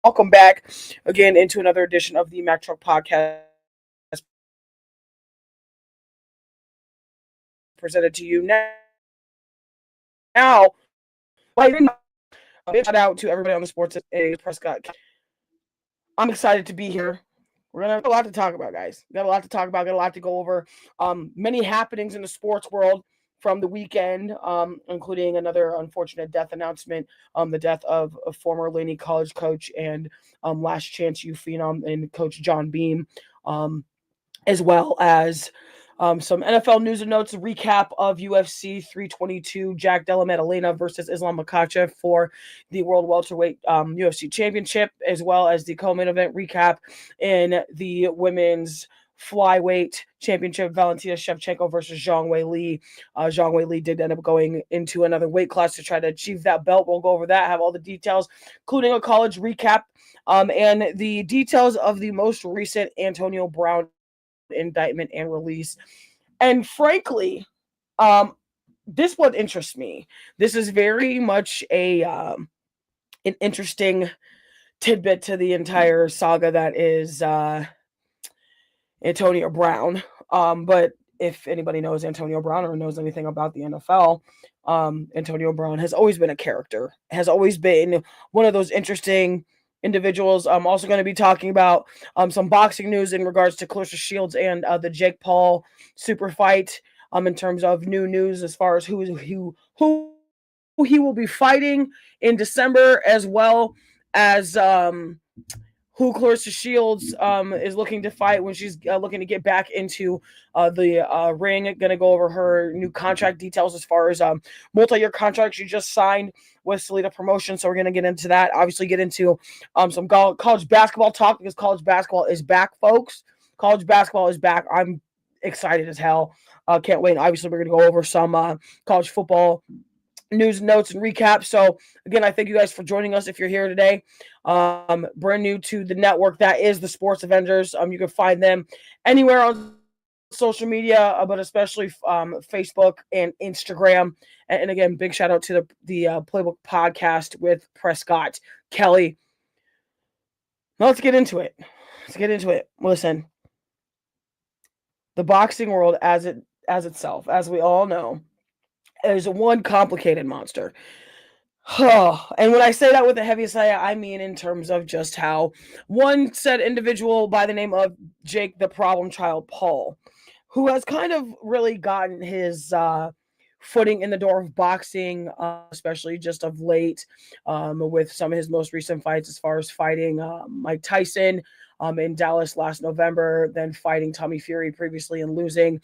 Welcome back again into another edition of the MackTruck podcast presented to you now. Shout out to everybody on the Sports A Prescott. I'm excited to be here. We're gonna have a lot to talk about, guys. Got a lot to talk about. Got a lot to go over. Many happenings in the sports world from the weekend, including another unfortunate death announcement. The death of a former Laney College coach and Last Chance U phenom and Coach John Beam, as well as some NFL news and notes, a recap of UFC 322, Jack Della Maddalena versus Islam Makhachev for the World Welterweight UFC Championship, as well as the co-main event recap in the women's flyweight championship, Valentina Shevchenko versus Zhang Weili. Zhang Weili did end up going into another weight class to try to achieve that belt. We'll go over that, have all the details, including a college recap, and the details of the most recent Antonio Brown indictment and release. And frankly, this one interests me. This is very much an interesting tidbit to the entire saga that is Antonio Brown. But if anybody knows Antonio Brown or knows anything about the NFL, Antonio Brown has always been a character, has always been one of those interesting individuals. I'm also going to be talking about some boxing news in regards to Clarissa Shields and the Jake Paul super fight, in terms of new news as far as who he will be fighting in December, as well as who Clarissa Shields is looking to fight when she's looking to get back into the ring. Going to go over her new contract details as far as multi-year contract she just signed with Salida Promotion. So we're going to get into that. Obviously get into some college basketball talk, because college basketball is back, folks. College basketball is back. I'm excited as hell. Can't wait. Obviously, we're going to go over some college football news, notes, and recaps. So again, I thank you guys for joining us. If you're here today, brand new to the network, that is the Sports Avengers. You can find them anywhere on social media, but especially Facebook and Instagram. And again, big shout out to the Playbook podcast with Prescott Kelly. Now let's get into it. Listen, the boxing world as itself, as we all know, is one complicated monster. And when I say that with the heaviest I mean in terms of just how one said individual by the name of Jake the Problem Child Paul, who has kind of really gotten his footing in the door of boxing, especially just of late, with some of his most recent fights, as far as fighting Mike Tyson in Dallas last November, then fighting Tommy Fury previously and losing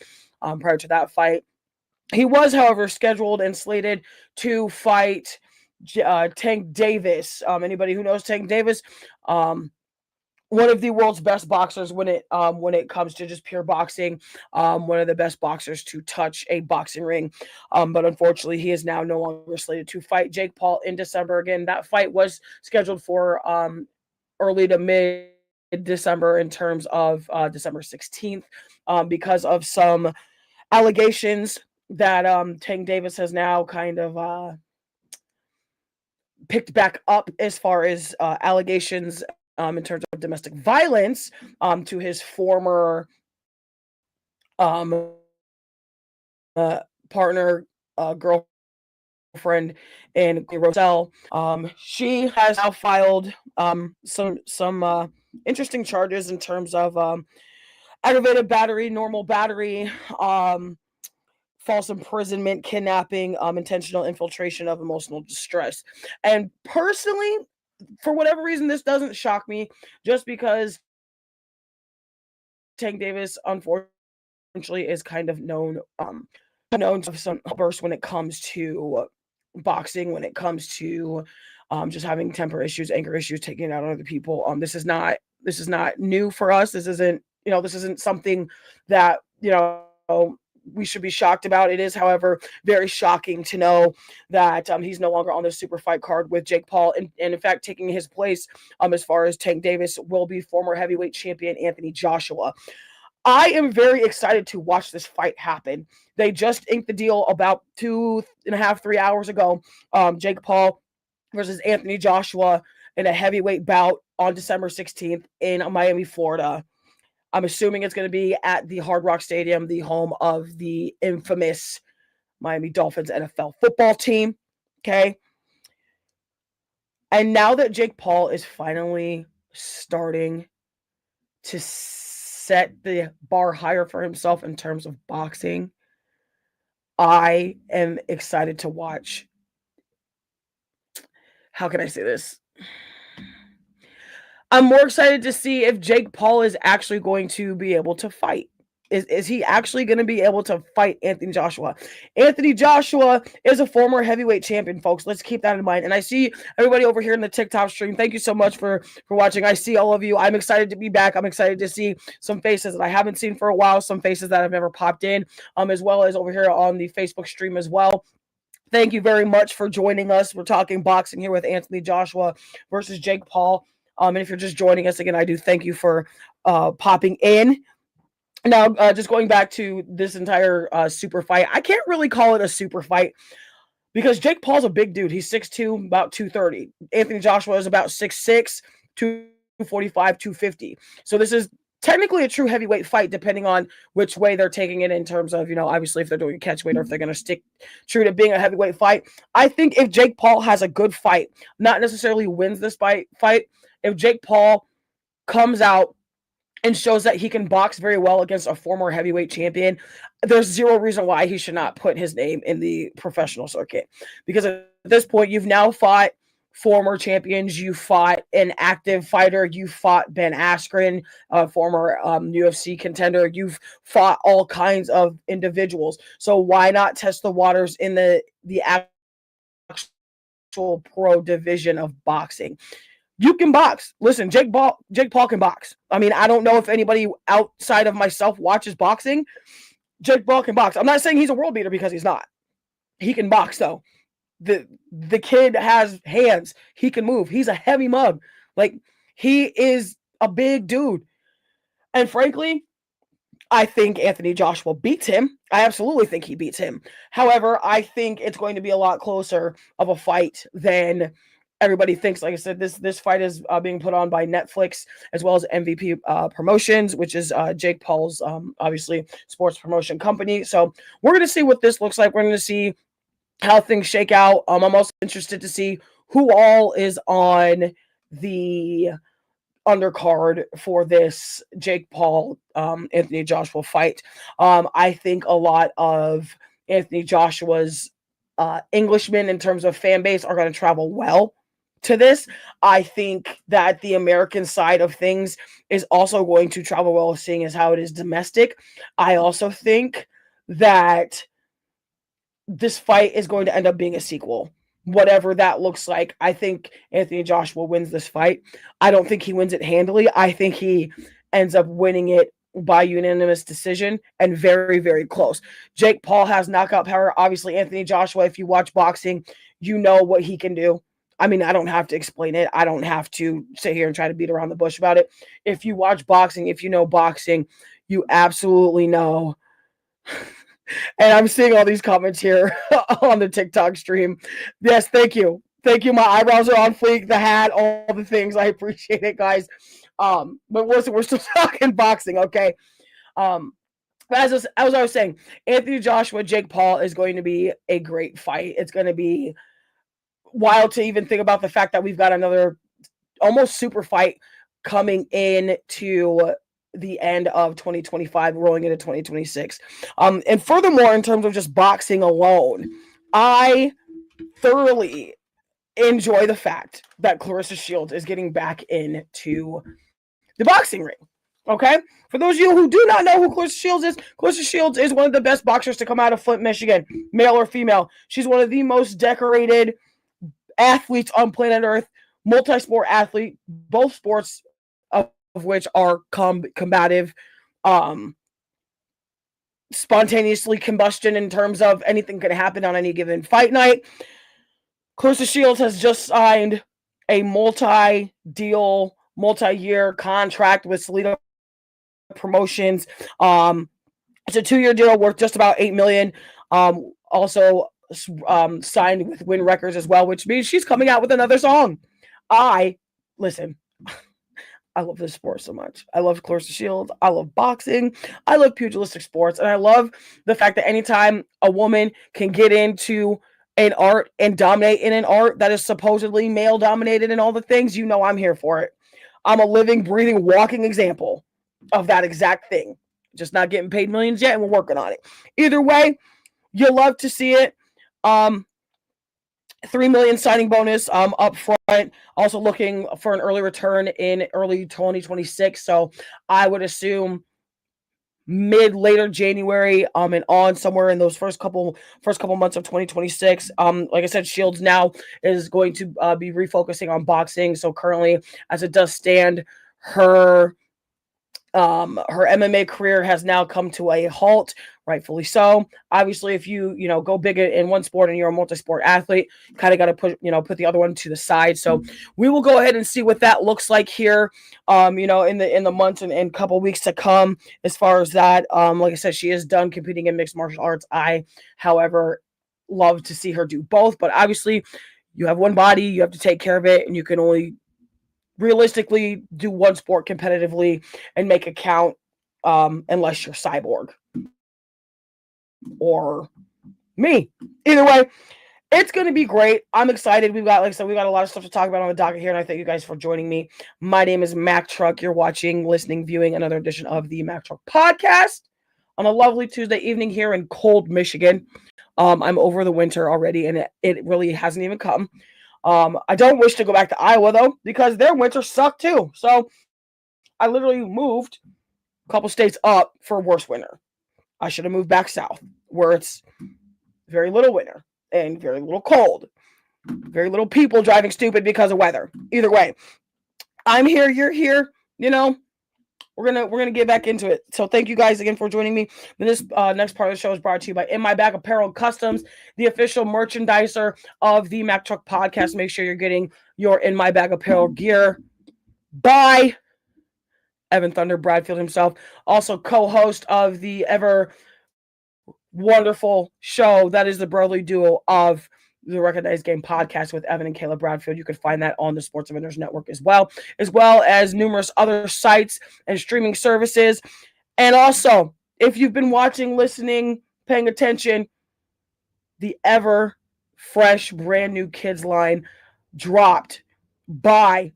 prior to that fight. He was, however, scheduled and slated to fight Tank Davis. Anybody who knows Tank Davis, one of the world's best boxers when it comes to just pure boxing, one of the best boxers to touch a boxing ring. But unfortunately, he is now no longer slated to fight Jake Paul in December. Again, that fight was scheduled for early to mid-December, in terms of December 16th, because of some allegations that Tank Davis has now kind of picked back up, as far as allegations in terms of domestic violence to his former um, partner, girlfriend, and Roselle. She has now filed some interesting charges in terms of aggravated battery, normal battery, false imprisonment, kidnapping, intentional infiltration of emotional distress. And personally, for whatever reason, this doesn't shock me, just because Tank Davis, unfortunately, is kind of known to have some bursts when it comes to boxing, when it comes to just having temper issues, anger issues, taking it out on other people. This is not new for us. This isn't something that we should be shocked about. It is, however, very shocking to know that he's no longer on the super fight card with Jake Paul, and in fact, taking his place as far as Tank Davis will be former heavyweight champion Anthony Joshua. I am very excited to watch this fight happen. They just inked the deal about 2.5, 3 hours ago. Jake Paul versus Anthony Joshua in a heavyweight bout on December 16th in Miami, Florida. I'm assuming it's going to be at the Hard Rock Stadium, the home of the infamous Miami Dolphins NFL football team. Okay. And now that Jake Paul is finally starting to set the bar higher for himself in terms of boxing, I am excited to watch. How can I say this? I'm more excited to see if Jake Paul is actually going to be able to fight. Is he actually going to be able to fight Anthony Joshua? Anthony Joshua is a former heavyweight champion, folks. Let's keep that in mind. And I see everybody over here in the TikTok stream. Thank you so much for watching. I see all of you. I'm excited to be back. I'm excited to see some faces that I haven't seen for a while, some faces that have never popped in, as well as over here on the Facebook stream as well. Thank you very much for joining us. We're talking boxing here with Anthony Joshua versus Jake Paul. And if you're just joining us again, I do thank you for popping in. Now, just going back to this entire super fight, I can't really call it a super fight because Jake Paul's a big dude. He's 6'2", about 230. Anthony Joshua is about 6'6", 245, 250. So this is technically a true heavyweight fight, depending on which way they're taking it in terms of, obviously if they're doing a catch weight or if they're going to stick true to being a heavyweight fight. I think if Jake Paul has a good fight, not necessarily wins this fight, if Jake Paul comes out and shows that he can box very well against a former heavyweight champion, there's zero reason why he should not put his name in the professional circuit. Because at this point, you've now fought former champions. You fought an active fighter. You fought Ben Askren, a former UFC contender. You've fought all kinds of individuals. So why not test the waters in the actual pro division of boxing? You can box. Listen, Jake Paul can box. I mean, I don't know if anybody outside of myself watches boxing. Jake Paul can box. I'm not saying he's a world beater because he's not. He can box, though. The kid has hands. He can move. He's a heavy mug. Like, he is a big dude. And frankly, I think Anthony Joshua beats him. I absolutely think he beats him. However, I think it's going to be a lot closer of a fight than everybody thinks. Like I said, this fight is being put on by Netflix as well as MVP Promotions, which is Jake Paul's obviously sports promotion company. So we're going to see what this looks like. We're going to see how things shake out. I'm also interested to see who all is on the undercard for this Jake Paul Anthony Joshua fight. I think a lot of Anthony Joshua's Englishmen in terms of fan base are going to travel well to this. I think that the American side of things is also going to travel well, seeing as how it is domestic. I also think that this fight is going to end up being a sequel, whatever that looks like. I think Anthony Joshua wins this fight. I don't think he wins it handily. I think he ends up winning it by unanimous decision and very, very close. Jake Paul has knockout power. Obviously, Anthony Joshua, if you watch boxing, you know what he can do. I mean, I don't have to explain it. I don't have to sit here and try to beat around the bush about it. If you watch boxing, if you know boxing, you absolutely know. And I'm seeing all these comments here on the TikTok stream. Yes, thank you. Thank you. My eyebrows are on fleek. The hat, all the things. I appreciate it, guys. But we're still talking boxing, okay? But as I was saying, Anthony Joshua, Jake Paul is going to be a great fight. It's going to be wild to even think about the fact that we've got another almost super fight coming in to the end of 2025, rolling into 2026. And furthermore, in terms of just boxing alone, I thoroughly enjoy the fact that Clarissa Shields is getting back into the boxing ring. Okay? For those of you who do not know who Clarissa Shields is one of the best boxers to come out of Flint, Michigan, male or female. She's one of the most decorated athletes on planet Earth, multi-sport athlete, both sports of which are combative, spontaneously combustion in terms of anything could happen on any given fight night. Clarissa Shields has just signed a multi-deal, multi-year contract with Salida Promotions. It's a 2-year deal worth just about $8 million. Also signed with Win Records as well, which means she's coming out with another song. Listen, I love this sport so much. I love Clarissa Shields. I love boxing. I love pugilistic sports. And I love the fact that anytime a woman can get into an art and dominate in an art that is supposedly male dominated and all the things, you know I'm here for it. I'm a living, breathing, walking example of that exact thing. Just not getting paid millions yet, and we're working on it. Either way, you'll love to see it. $3 million signing bonus up front. Also looking for an early return in early 2026. So I would assume later January and on, somewhere in those first couple months of 2026. Like I said, Shields now is going to be refocusing on boxing. So currently, as it does stand, her MMA career has now come to a halt, rightfully so. Obviously, if you go big in one sport and you're a multi-sport athlete, you kind of got to put the other one to the side. So we will go ahead and see what that looks like here, in the months and couple weeks to come. As far as that, like I said, she is done competing in mixed martial arts. I, however, love to see her do both, but obviously, you have one body, you have to take care of it, and you can only realistically do one sport competitively and make it count, unless you're Cyborg or me. Either way, it's going to be great. I'm excited. We've got a lot of stuff to talk about on the docket here, and I thank you guys for joining me. My name is MackTruck. You're watching, listening, viewing another edition of the MackTruck podcast on a lovely Tuesday evening here in cold Michigan. I'm over the winter already, and it really hasn't even come. I don't wish to go back to Iowa, though, because their winter sucked, too. So I literally moved a couple states up for a worse winter. I should have moved back south, where it's very little winter and very little cold. Very little people driving stupid because of weather. Either way, I'm here, you're here, We're gonna get back into it. So thank you guys again for joining me. This next part of the show is brought to you by In My Bag Apparel Customs, the official merchandiser of the MackTruck podcast. Make sure you're getting your In My Bag Apparel gear by Evan Thunder Bradfield himself, also co-host of the ever wonderful show that is the brotherly duo of the Recognized Game podcast with Evan and Caleb Bradfield. You can find that on the Sports Vendors Network as well as numerous other sites and streaming services. And also, if you've been watching, listening, paying attention, the ever fresh, brand new kids line dropped by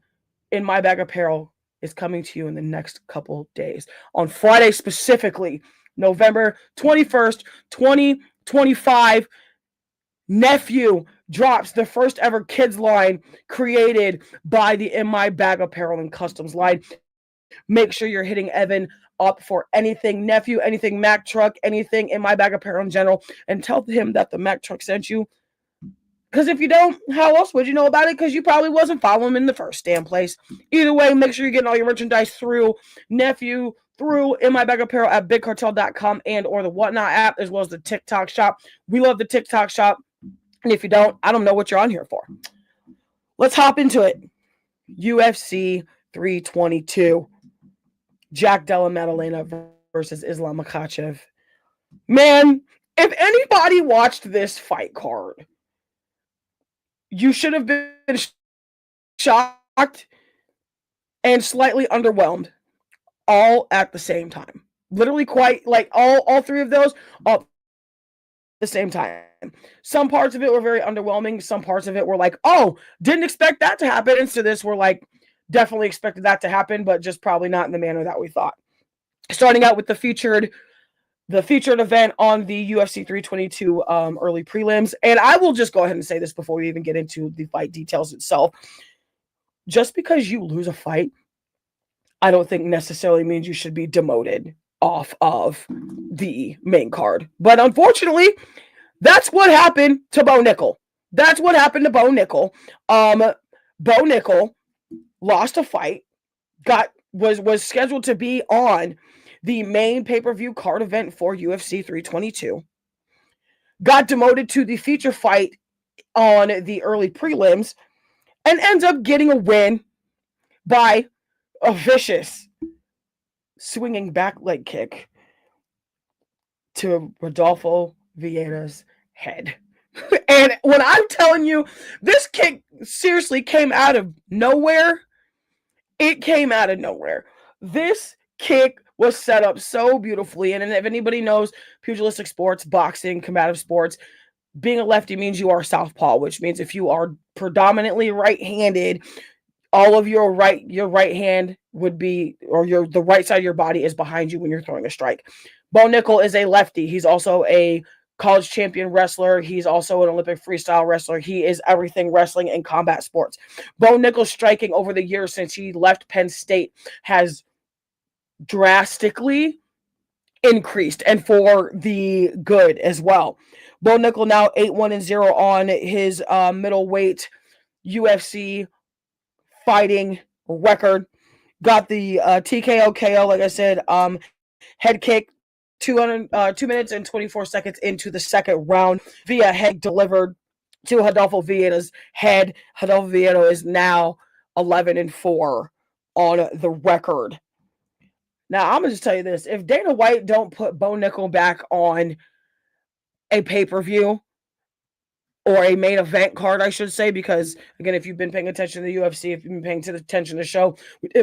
In My Bag Apparel is coming to you in the next couple days. On Friday specifically, November 21st, 2025, Nephew drops the first ever kids line created by the In My Bag Apparel and Customs line. Make sure you're hitting Evan up for anything Nephew, anything MackTruck, anything In My Bag Apparel in general, and tell him that the MackTruck sent you. Because if you don't, how else would you know about it? Because you probably wasn't following him in the first damn place. Either way, make sure you're getting all your merchandise through Nephew, through In My Bag Apparel at bigcartel.com and or the Whatnot app, as well as the TikTok shop. We love the TikTok shop. And if you don't, I don't know what you're on here for. Let's hop into it. UFC 322. Jack Della Maddalena versus Islam Makhachev. Man, if anybody watched this fight card, You should have been shocked and slightly underwhelmed all at the same time. Literally quite like all three of those all at the same time. Some parts of it were very underwhelming. Some parts of it were like, oh, didn't expect that to happen. And so this, we're like, definitely expected that to happen, but just probably not in the manner that we thought. Starting out with the featured event on the UFC 322 early prelims. And I will just go ahead and say this before we even get into the fight details itself. Just because you lose a fight, I don't think necessarily means you should be demoted off of the main card. But unfortunately, that's what happened to Bo Nickel. That's what happened to Bo Nickel. Bo Nickel lost a fight, was scheduled to be on the main pay-per-view card event for UFC 322. Got demoted to the feature fight on the early prelims and ends up getting a win by a vicious swinging back leg kick to Rodolfo Vieira's head. And when I'm telling you, this kick seriously came out of nowhere. It came out of nowhere. This kick was set up so beautifully. And if anybody knows pugilistic sports, boxing, combative sports, being a lefty means you are southpaw, which means if you are predominantly right-handed, all of your right hand would be, or the right side of your body is behind you when you're throwing a strike. Bo Nickel is a lefty. He's also a college champion wrestler. He's also an Olympic freestyle wrestler. He is everything wrestling and combat sports. Bo Nickel's striking over the years since he left Penn State has drastically increased, and for the good as well. Bo Nickel now 8-1-0 on his middleweight UFC fighting record. Got the TKO KO, like I said, head kick 2 minutes and 24 seconds into the second round via head delivered to Rodolfo Vieira's head. Rodolfo Vieira is now 11-4 on the record. Now, I'm going to just tell you this. If Dana White don't put Bo Nickel back on a pay-per-view, or a main event card, I should say, because, again, if you've been paying attention to the UFC, if you've been paying attention to the show,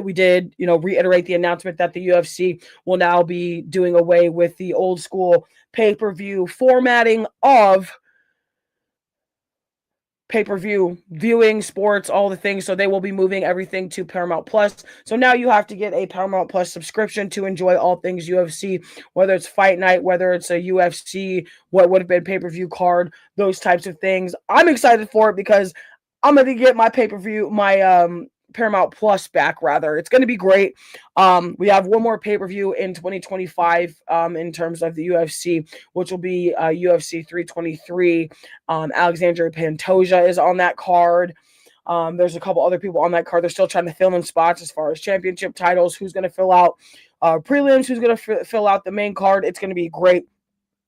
we did, reiterate the announcement that the UFC will now be doing away with the old school pay-per-view formatting of pay-per-view viewing, sports, all the things. So they will be moving everything to Paramount Plus. So now you have to get a Paramount Plus subscription to enjoy all things UFC, whether it's Fight Night, whether it's a UFC, what would have been pay-per-view card, those types of things. I'm excited for it because I'm going to get my pay-per-view, my Paramount Plus back, rather. It's going to be great. We have one more pay-per-view in 2025 in terms of the UFC, which will be UFC 323. Alexandre Pantoja is on that card. There's a couple other people on that card. They're still trying to fill in spots as far as championship titles, who's going to fill out prelims, who's going to fill out the main card. It's going to be great.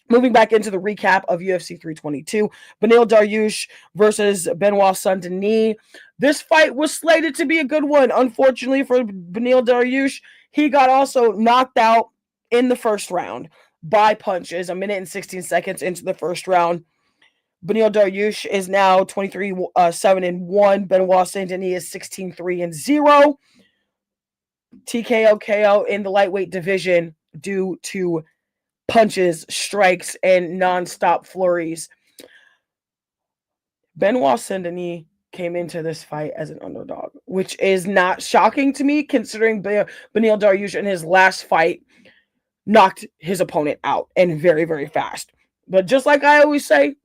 Moving back into the recap of UFC 322, Beneil Dariush versus Benoit Saint-Denis. This fight was slated to be a good one. Unfortunately for Beneil Dariush, he got also knocked out in the first round by punches, 1 minute and 16 seconds into the first round. Beneil Dariush is now 23-7-1. Benoit Saint-Denis is 16-3-0. TKO KO in the lightweight division due to punches, strikes, and non-stop flurries. Benoit Saint-Denis came into this fight as an underdog, which is not shocking to me considering Beneil Dariush in his last fight knocked his opponent out and very, very fast. But just like I always say,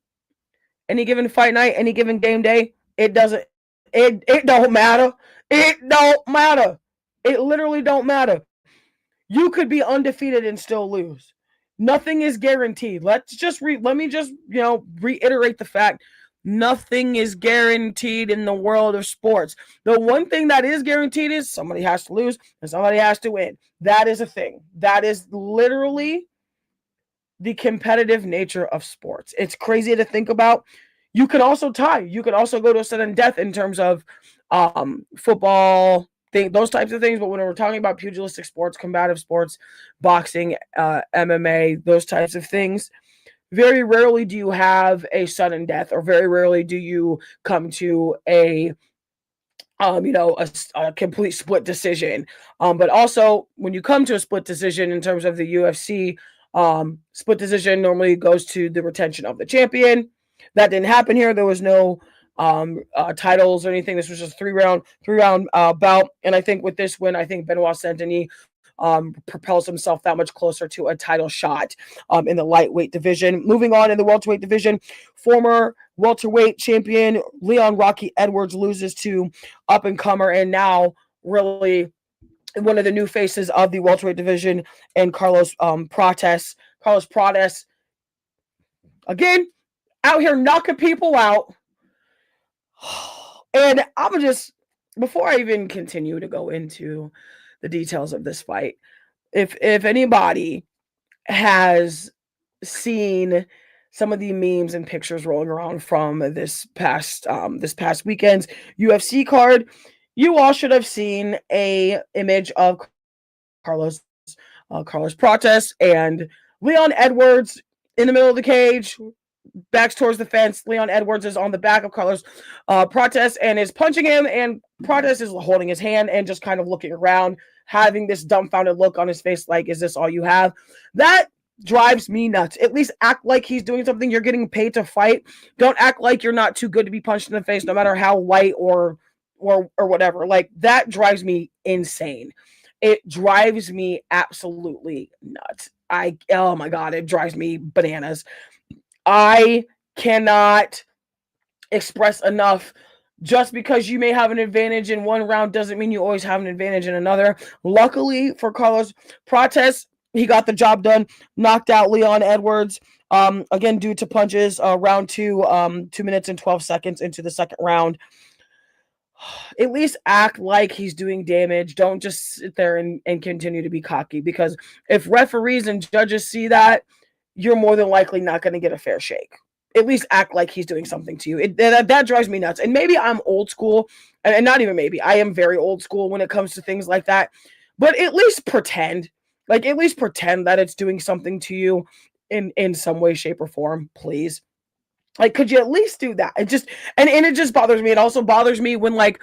any given fight night, any given game day, it don't matter. It don't matter. It literally don't matter. You could be undefeated and still lose. Nothing is guaranteed. Let me just reiterate the fact. Nothing is guaranteed in the world of sports. The one thing that is guaranteed is somebody has to lose and somebody has to win. That is a thing. That is literally the competitive nature of sports. It's crazy to think about. You can also tie. You can also go to a sudden death in terms of football, those types of things. But when we're talking about pugilistic sports, combative sports, boxing, MMA, those types of things, very rarely do you have a sudden death, or very rarely do you come to a a complete split decision. But also when you come to a split decision in terms of the UFC, split decision normally goes to the retention of the champion. That didn't happen here. There was no titles or anything. This was just three round bout. And I think with this win, I think Benoit Saint-Denis propels himself that much closer to a title shot in the lightweight division. Moving on in the welterweight division, former welterweight champion Leon Rocky Edwards loses to up and comer and now really one of the new faces of the welterweight division, and Carlos Prates. Carlos Prates again out here knocking people out. And I'm just, before I even continue to go into the details of this fight, if anybody has seen some of the memes and pictures rolling around from this past weekend's UFC card, you all should have seen a image of Carlos Prates and Leon Edwards in the middle of the cage, backs towards the fence. Leon Edwards is on the back of Carlos Prates and is punching him, and Prates is holding his hand and just kind of looking around, having this dumbfounded look on his face like, is this all you have? That drives me nuts. At least act like he's doing something. You're getting paid to fight. Don't act like you're not too good to be punched in the face, no matter how light or whatever. Like, that drives me insane. It drives me absolutely nuts. Oh my God, it drives me bananas. I cannot express enough. Just because you may have an advantage in one round doesn't mean you always have an advantage in another. Luckily for Carlos Prates, he got the job done, knocked out Leon Edwards, again, due to punches, round 2, 2 minutes and 12 seconds into the second round. At least act like he's doing damage. Don't just sit there and continue to be cocky, because if referees and judges see that, you're more than likely not going to get a fair shake. At least act like he's doing something to you. That drives me nuts. And maybe I'm old school, and not even maybe, I am very old school when it comes to things like that. But at least pretend. Like, at least pretend that it's doing something to you in some way, shape, or form, please. Like, could you at least do that? It just, and it just bothers me. It also bothers me when, like,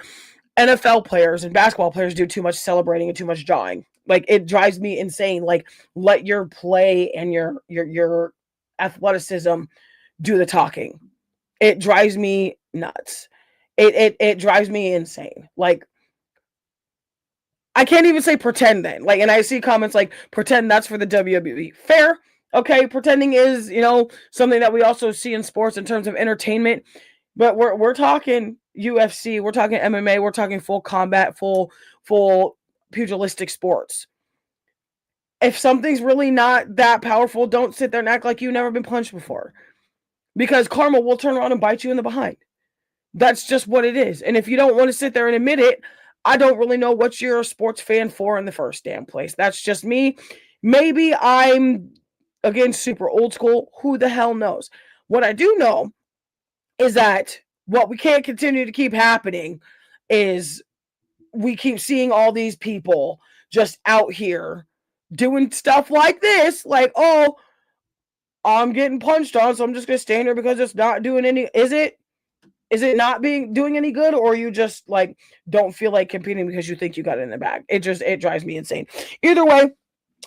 NFL players and basketball players do too much celebrating and too much jawing. Like, it drives me insane. Like, let your play and your athleticism do the talking. It drives me nuts. It drives me insane. Like, I can't even say pretend then. Like, and I see comments like, pretend that's for the WWE. Fair. Okay, pretending is, something that we also see in sports in terms of entertainment. But we're talking UFC, we're talking MMA, we're talking full combat, full pugilistic sports. If something's really not that powerful, don't sit there and act like you've never been punched before. Because karma will turn around and bite you in the behind. That's just what it is. And if you don't want to sit there and admit it, I don't really know what you're a sports fan for in the first damn place. That's just me. Maybe I'm, again, super old school. Who the hell knows? What I do know is that what we can't continue to keep happening is we keep seeing all these people just out here doing stuff like this. Like, oh, I'm getting punched on, so I'm just going to stand here because it's not doing any. Is it not doing any good, or you just like don't feel like competing because you think you got it in the bag? It drives me insane. Either way,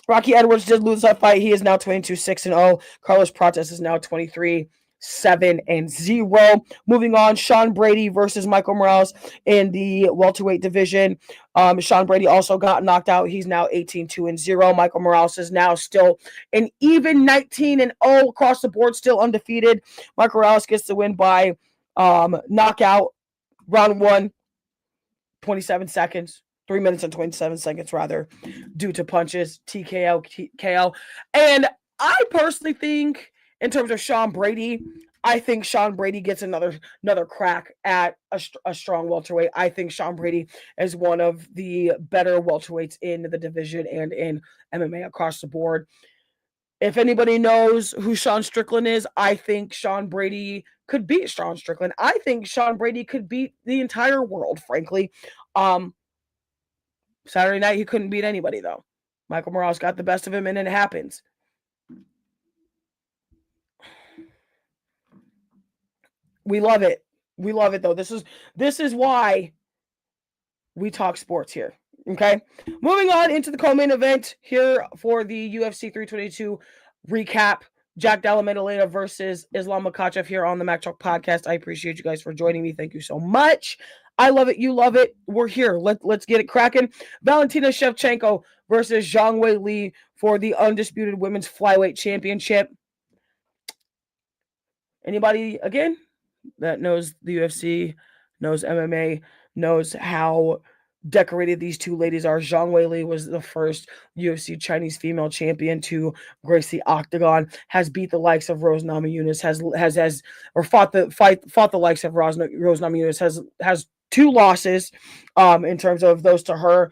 Rocky Edwards did lose that fight. He is now 22-6-0. Carlos Prates is now 23-7-0. Moving on, Sean Brady versus Michael Morales in the welterweight division. Sean Brady also got knocked out. He's now 18-2-0. Michael Morales is now still an even 19-0 across the board, still undefeated. Michael Morales gets the win by knockout, round 1, 27 seconds. 3 minutes and 27 seconds, rather, due to punches, TKO, KO. And I personally think, in terms of Sean Brady, I think Sean Brady gets another crack at a strong welterweight. I think Sean Brady is one of the better welterweights in the division and in MMA across the board. If anybody knows who Sean Strickland is, I think Sean Brady could beat Sean Strickland. I think Sean Brady could beat the entire world, frankly. Saturday night, he couldn't beat anybody, though. Michael Morales got the best of him, and it happens. We love it. We love it though. This is why we talk sports here. Okay. Moving on into the co-main event here for the UFC 322 recap. Jack Della Maddalena versus Islam Makhachev here on the MackTruck podcast. I appreciate you guys for joining me. Thank you so much. I love it. You love it. We're here. Let's get it cracking. Valentina Shevchenko versus Zhang Wei Li for the undisputed women's flyweight championship. Anybody again that knows the UFC, knows MMA, knows how decorated these two ladies are. Zhang Weili was the first UFC Chinese female champion to grace the octagon, has beat the likes of Rose Namajunas, fought the likes of Rose Namajunas, has 2 losses in terms of those to her.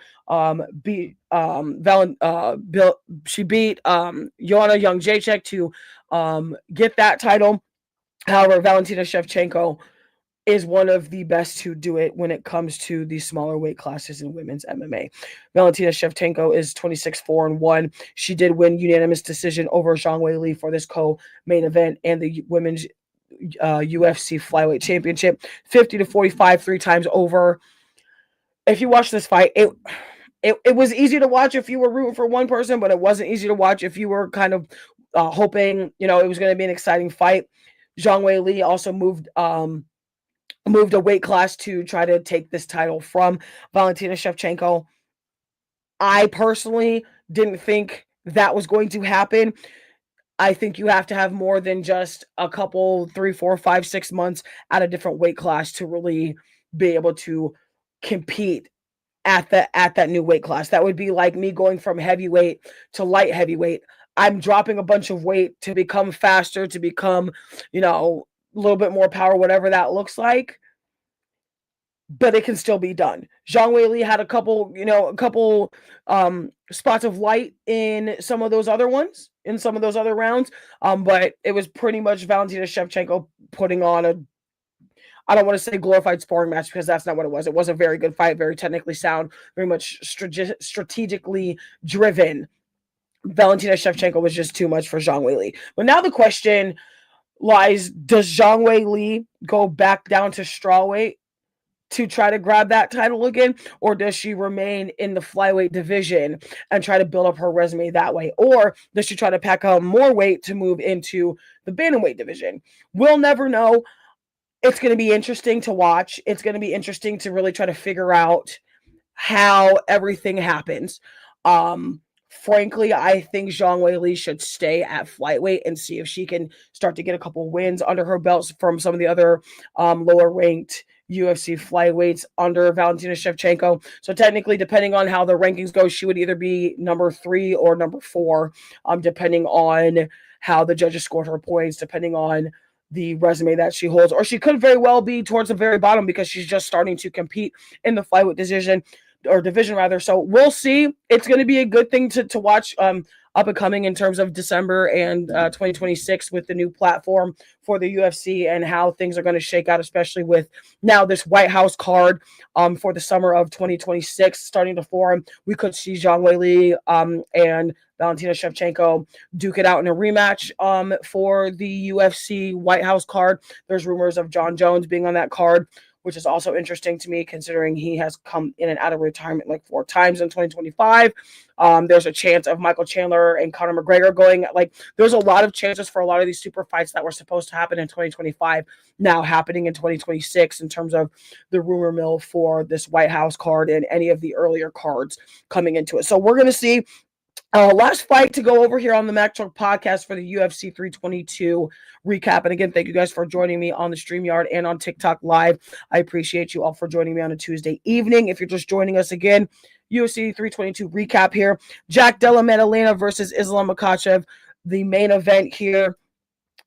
She beat Joanna Jędrzejczyk to get that title. However, Valentina Shevchenko is one of the best to do it when it comes to the smaller weight classes in women's MMA. Valentina Shevchenko is 26-4-1. She did win unanimous decision over Zhang Weili for this co-main event and the women's UFC flyweight championship, 50-45, 3 times over. If you watch this fight, it was easy to watch if you were rooting for one person, but it wasn't easy to watch if you were kind of hoping, it was going to be an exciting fight. Zhang Weili also moved a weight class to try to take this title from Valentina Shevchenko. I personally didn't think that was going to happen. I think you have to have more than just a couple, 3, 4, 5, 6 months at a different weight class to really be able to compete at that new weight class. That would be like me going from heavyweight to light heavyweight. I'm dropping a bunch of weight to become faster, to become, a little bit more power, whatever that looks like. But it can still be done. Zhang Weili had a couple spots of light in some of those other ones, in some of those other rounds. But it was pretty much Valentina Shevchenko putting on I don't want to say glorified sparring match because that's not what it was. It was a very good fight, very technically sound, very much strategically driven. Valentina Shevchenko was just too much for Zhang Weili. But now the question lies, does Zhang Weili go back down to strawweight to try to grab that title again, or does she remain in the flyweight division and try to build up her resume that way, or does she try to pack on more weight to move into the bantamweight division? We'll never know. It's going to be interesting to watch. It's going to be interesting to really try to figure out how everything happens. Frankly, I think Zhang Weili should stay at flyweight and see if she can start to get a couple wins under her belts from some of the other lower ranked UFC flyweights under Valentina Shevchenko. So technically, depending on how the rankings go, she would either be number 3 or number 4, depending on how the judges scored her points, depending on the resume that she holds. Or she could very well be towards the very bottom because she's just starting to compete in the flyweight division. So we'll see. It's going to be a good thing to watch up and coming in terms of December and 2026 with the new platform for the UFC and how things are going to shake out, especially with now this White House card for the summer of 2026 starting to form. We could see Zhang Weili and Valentina Shevchenko duke it out in a rematch for the UFC White House card. There's rumors of John Jones being on that card, which is also interesting to me considering he has come in and out of retirement like 4 times in 2025. There's a chance of Michael Chandler and Conor McGregor going. There's a lot of chances for a lot of these super fights that were supposed to happen in 2025 now happening in 2026 in terms of the rumor mill for this White House card and any of the earlier cards coming into it. So we're going to see. Last fight to go over here on the MackTruck podcast for the UFC 322 recap. And again, thank you guys for joining me on the StreamYard and on TikTok Live. I appreciate you all for joining me on a Tuesday evening. If you're just joining us again, UFC 322 recap here. Jack Della Maddalena versus Islam Makhachev, the main event here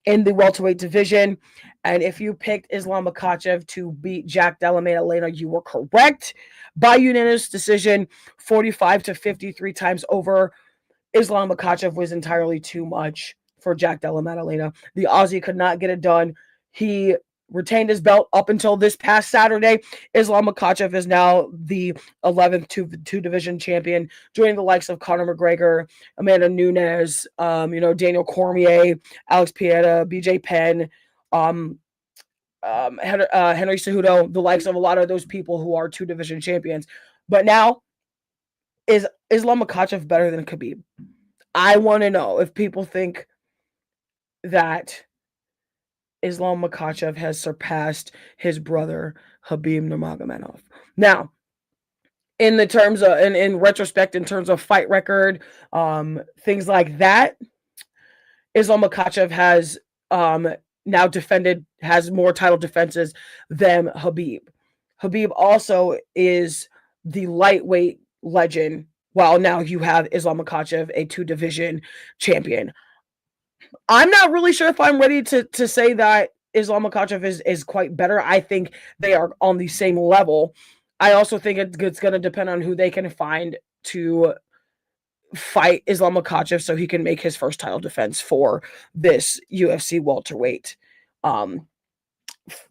in the welterweight division. And if you picked Islam Makhachev to beat Jack Della Maddalena, you were correct. By unanimous decision, 45-53 times over. Islam Makhachev was entirely too much for Jack Della Maddalena. The Aussie could not get it done. He retained his belt up until this past Saturday. Islam Makhachev is now the 11th two-division champion, joining the likes of Conor McGregor, Amanda Nunes, Daniel Cormier, Alex Pieta, BJ Penn, Henry Cejudo, the likes of a lot of those people who are 2 division champions. But now, is Islam Makhachev better than Khabib? I want to know if people think that Islam Makhachev has surpassed his brother Khabib Nurmagomedov. Now, in the terms of in retrospect, in terms of fight record, things like that, Islam Makhachev has now has more title defenses than Khabib. Khabib also is the lightweight legend, while now you have Islam Makhachev, a 2 division champion. I'm not really sure if I'm ready to say that Islam Makhachev is quite better. I think they are on the same level. I also think it's going to depend on who they can find to fight Islam Makhachev so he can make his first title defense for this UFC welterweight,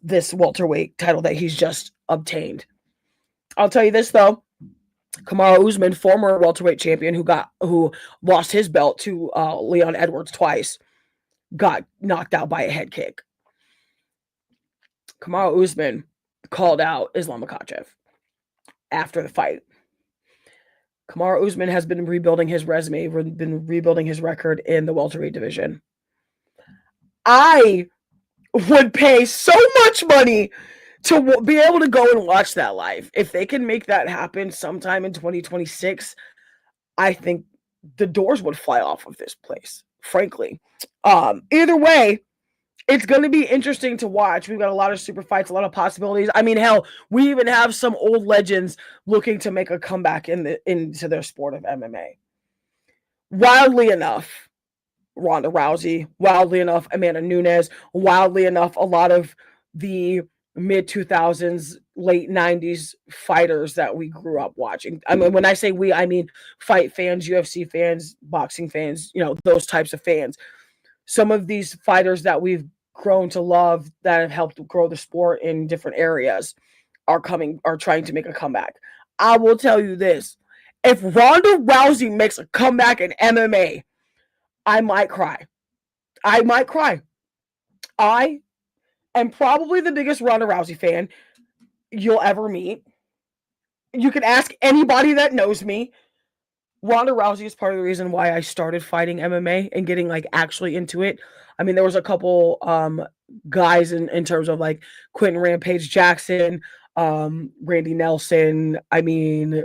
this welterweight title that he's just obtained. I'll tell you this though, Kamaru Usman, former welterweight champion who lost his belt to Leon Edwards twice, got knocked out by a head kick. Kamaru Usman called out Islam Makhachev after the fight. Kamaru Usman has been rebuilding his resume, been rebuilding his record in the welterweight division. I would pay so much money to be able to go and watch that live. If they can make that happen sometime in 2026, I think the doors would fly off of this place, frankly. Either way, it's going to be interesting to watch. We've got a lot of super fights, a lot of possibilities. I mean, hell, we even have some old legends looking to make a comeback into their sport of MMA. Wildly enough, Ronda Rousey. Wildly enough, Amanda Nunes. Wildly enough, a lot of the mid-2000s, late 90s fighters that we grew up watching. I mean, when I say we, I mean fight fans, UFC fans, boxing fans, those types of fans. Some of these fighters that we've grown to love, that have helped grow the sport in different areas, are trying to make a comeback. I will tell you this. If Ronda Rousey makes a comeback in MMA, I might cry. I might cry. I am probably the biggest Ronda Rousey fan you'll ever meet. You can ask anybody that knows me. Ronda Rousey is part of the reason why I started fighting MMA and getting actually into it. I mean, there was a couple guys in terms of Quentin Rampage Jackson, Randy Nelson. I mean,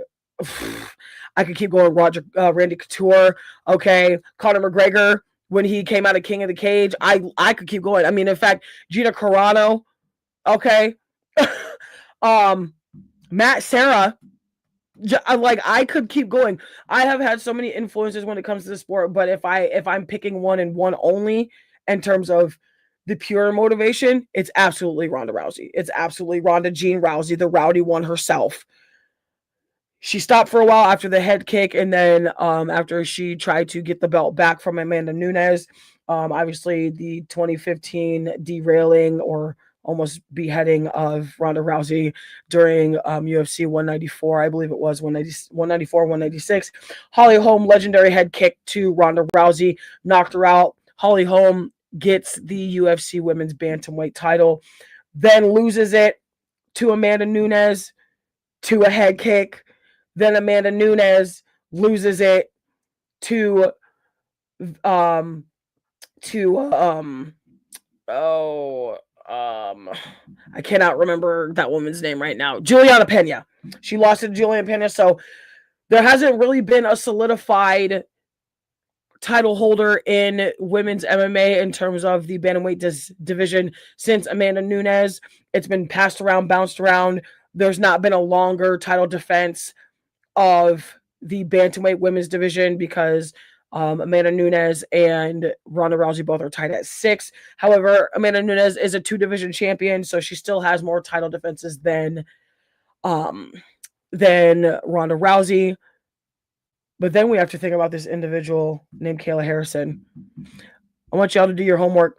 I could keep going. Randy Couture. Okay, Conor McGregor when he came out of King of the Cage. I could keep going. I mean, in fact, Gina Carano. Okay, Matt Serra. I could keep going. I have had so many influences when it comes to the sport, but if I'm picking one and one only in terms of the pure motivation, it's absolutely Ronda Rousey. It's absolutely Ronda Jean Rousey, the rowdy one herself. She stopped for a while after the head kick, and then after she tried to get the belt back from Amanda Nunes, obviously the 2015 derailing or almost beheading of Ronda Rousey during UFC 194, I believe it was 194, 196. Holly Holm, legendary head kick to Ronda Rousey, knocked her out. Holly Holm gets the UFC women's bantamweight title, then loses it to Amanda Nunes to a head kick. Then Amanda Nunes loses it to I cannot remember that woman's name right now. Juliana Pena. She lost to Juliana Pena. So there hasn't really been a solidified title holder in women's MMA in terms of the bantamweight division since Amanda Nunes. It's been passed around, bounced around. There's not been a longer title defense of the bantamweight women's division because Amanda Nunes and Ronda Rousey both are tied at 6. However, Amanda Nunes is a 2-division champion, so she still has more title defenses than Ronda Rousey. But then we have to think about this individual named Kayla Harrison. I want y'all to do your homework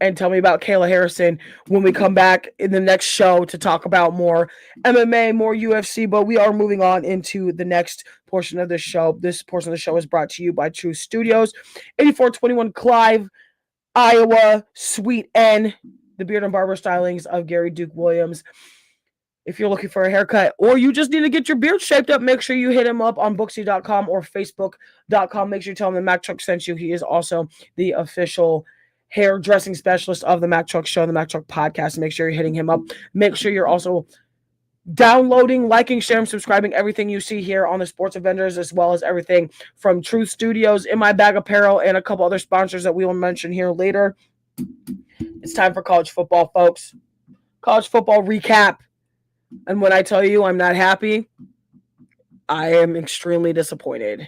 and tell me about Kayla Harrison when we come back in the next show to talk about more MMA, more UFC. But we are moving on into the next portion of the show. This portion of the show is brought to you by True Studios, 8421 Clive, Iowa, Suite N. the beard and barber stylings of Gary Duke Williams. If you're looking for a haircut or you just need to get your beard shaped up, make sure you hit him up on Booksy.com or Facebook.com. Make sure you tell him that MackTruck sent you. He is also the official hairdressing specialist of the MackTruck Show, the MackTruck Podcast. Make sure you're hitting him up. Make sure you're also downloading, liking, sharing, subscribing, everything you see here on the Sports Avengers, as well as everything from Truth Studios, In My Bag Apparel, and a couple other sponsors that we will mention here later. It's time for college football, folks. College football recap. And when I tell you I'm not happy, I am extremely disappointed,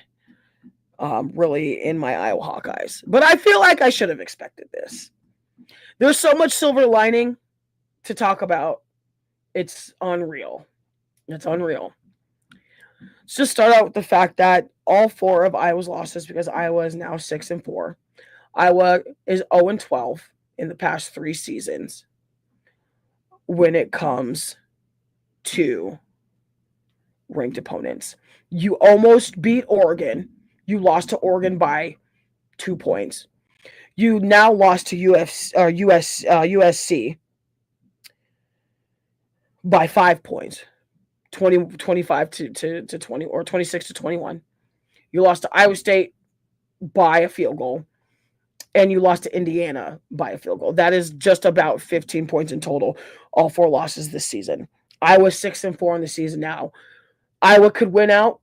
really, in my Iowa Hawkeyes. But I feel like I should have expected this. There's so much silver lining to talk about. It's unreal. It's unreal. Let's just start out with the fact that all 4 of Iowa's losses, because Iowa is now 6-4. Iowa is 0-12 in the past 3 seasons when it comes to ranked opponents. You almost beat Oregon. You lost to Oregon by 2 points. You now lost to USC by 5 points. 25 to 20 or 26 to 21. You lost to Iowa State by a field goal. And you lost to Indiana by a field goal. That is just about 15 points in total, all 4 losses this season. Iowa 6-4 in the season now. Iowa could win out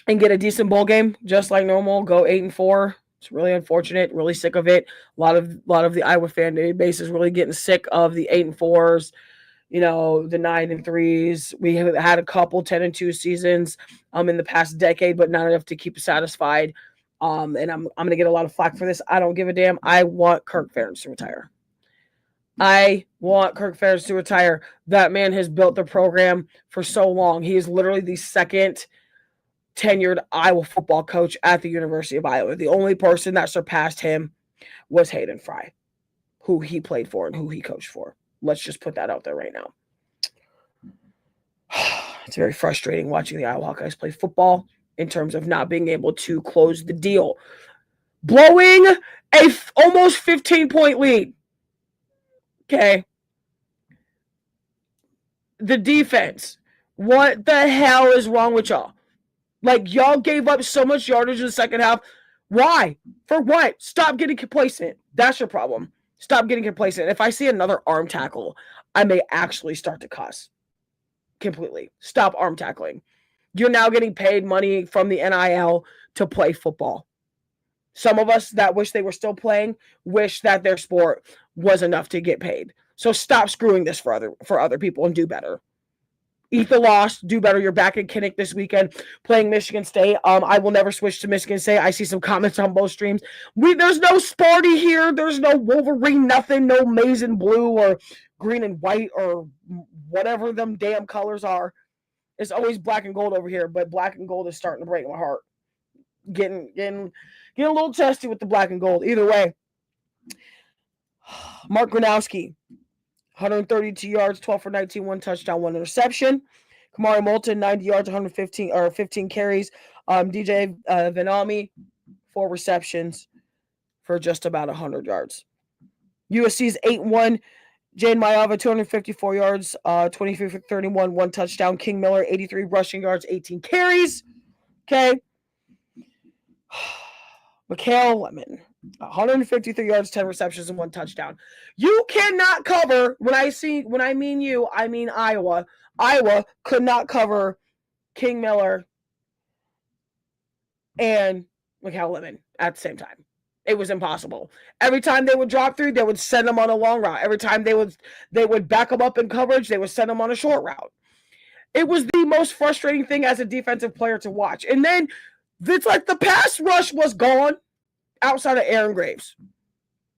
and get a decent bowl game, just like normal, go 8-4. It's really unfortunate, really sick of it. A lot of the Iowa fan base is really getting sick of the 8-4s, the 9-3s. We have had a couple 10-2 seasons in the past decade, but not enough to keep us satisfied. And I'm going to get a lot of flack for this. I don't give a damn. I want Kirk Ferentz to retire. I want Kirk Ferentz to retire. That man has built the program for so long. He is literally the second tenured Iowa football coach at the University of Iowa. The only person that surpassed him was Hayden Fry, who he played for and who he coached for. Let's just put that out there right now. It's very frustrating watching the Iowa Hawkeyes play football in terms of not being able to close the deal. Blowing a almost 15-point lead. Okay. The defense. What the hell is wrong with y'all? Like, y'all gave up so much yardage in the second half. Why? For what? Stop getting complacent. That's your problem. Stop getting complacent. If I see another arm tackle, I may actually start to cuss. Completely. Stop arm tackling. You're now getting paid money from the NIL to play football. Some of us that wish they were still playing wish that their sport was enough to get paid. So stop screwing this for other people and do better. Eat the loss, do better. You're back in Kinnick this weekend playing Michigan State. I will never switch to Michigan State. I see some comments on both streams. There's no Sparty here. There's no Wolverine, nothing, no maize and blue or green and white or whatever them damn colors are. It's always black and gold over here, but black and gold is starting to break my heart. Getting a little testy with the black and gold. Either way, Mark Gronowski, 132 yards, 12 for 19, 1 touchdown, 1 interception. Kamari Moulton, 90 yards, 15 carries. DJ Venami, 4 receptions for just about 100 yards. USC's 8-1. Jane Mayava, 254 yards, 23 for 31, 1 touchdown. King Miller, 83 rushing yards, 18 carries. Okay. Mikhail Lemon, 153 yards, 10 receptions, and 1 touchdown. You cannot cover, when I mean you, I mean Iowa. Iowa could not cover King Miller and Mikhail Lemon at the same time. It was impossible. Every time they would drop through, they would send them on a long route. Every time they would back them up in coverage, they would send them on a short route. It was the most frustrating thing as a defensive player to watch. And then it's like the pass rush was gone outside of Aaron Graves.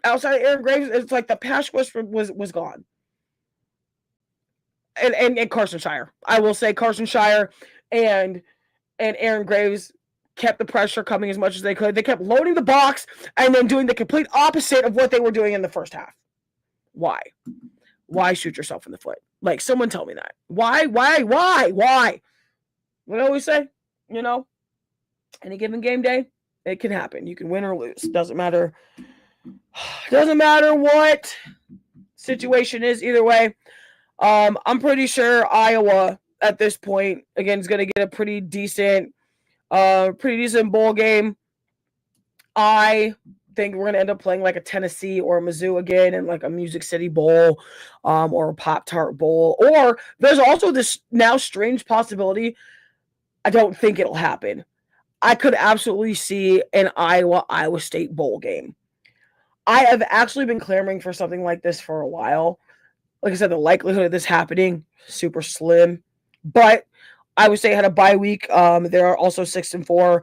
Outside of Aaron Graves, it's like the pass rush was gone. And Carson Shire. I will say Carson Shire and Aaron Graves kept the pressure coming as much as they could. They kept loading the box and then doing the complete opposite of what they were doing in the first half. Why? Why shoot yourself in the foot? Like, someone tell me that. Why? What I always say, any given game day, it can happen. You can win or lose. Doesn't matter what situation is either way. I'm pretty sure Iowa at this point again is going to get a pretty decent bowl game. I think we're gonna end up playing like a Tennessee or a Mizzou again in like a Music City Bowl, or a Pop Tart Bowl. Or there's also this now strange possibility. I don't think it'll happen. I could absolutely see an Iowa State bowl game. I have actually been clamoring for something like this for a while. Like I said, the likelihood of this happening super slim, but Iowa State had a bye week. They're also 6-4.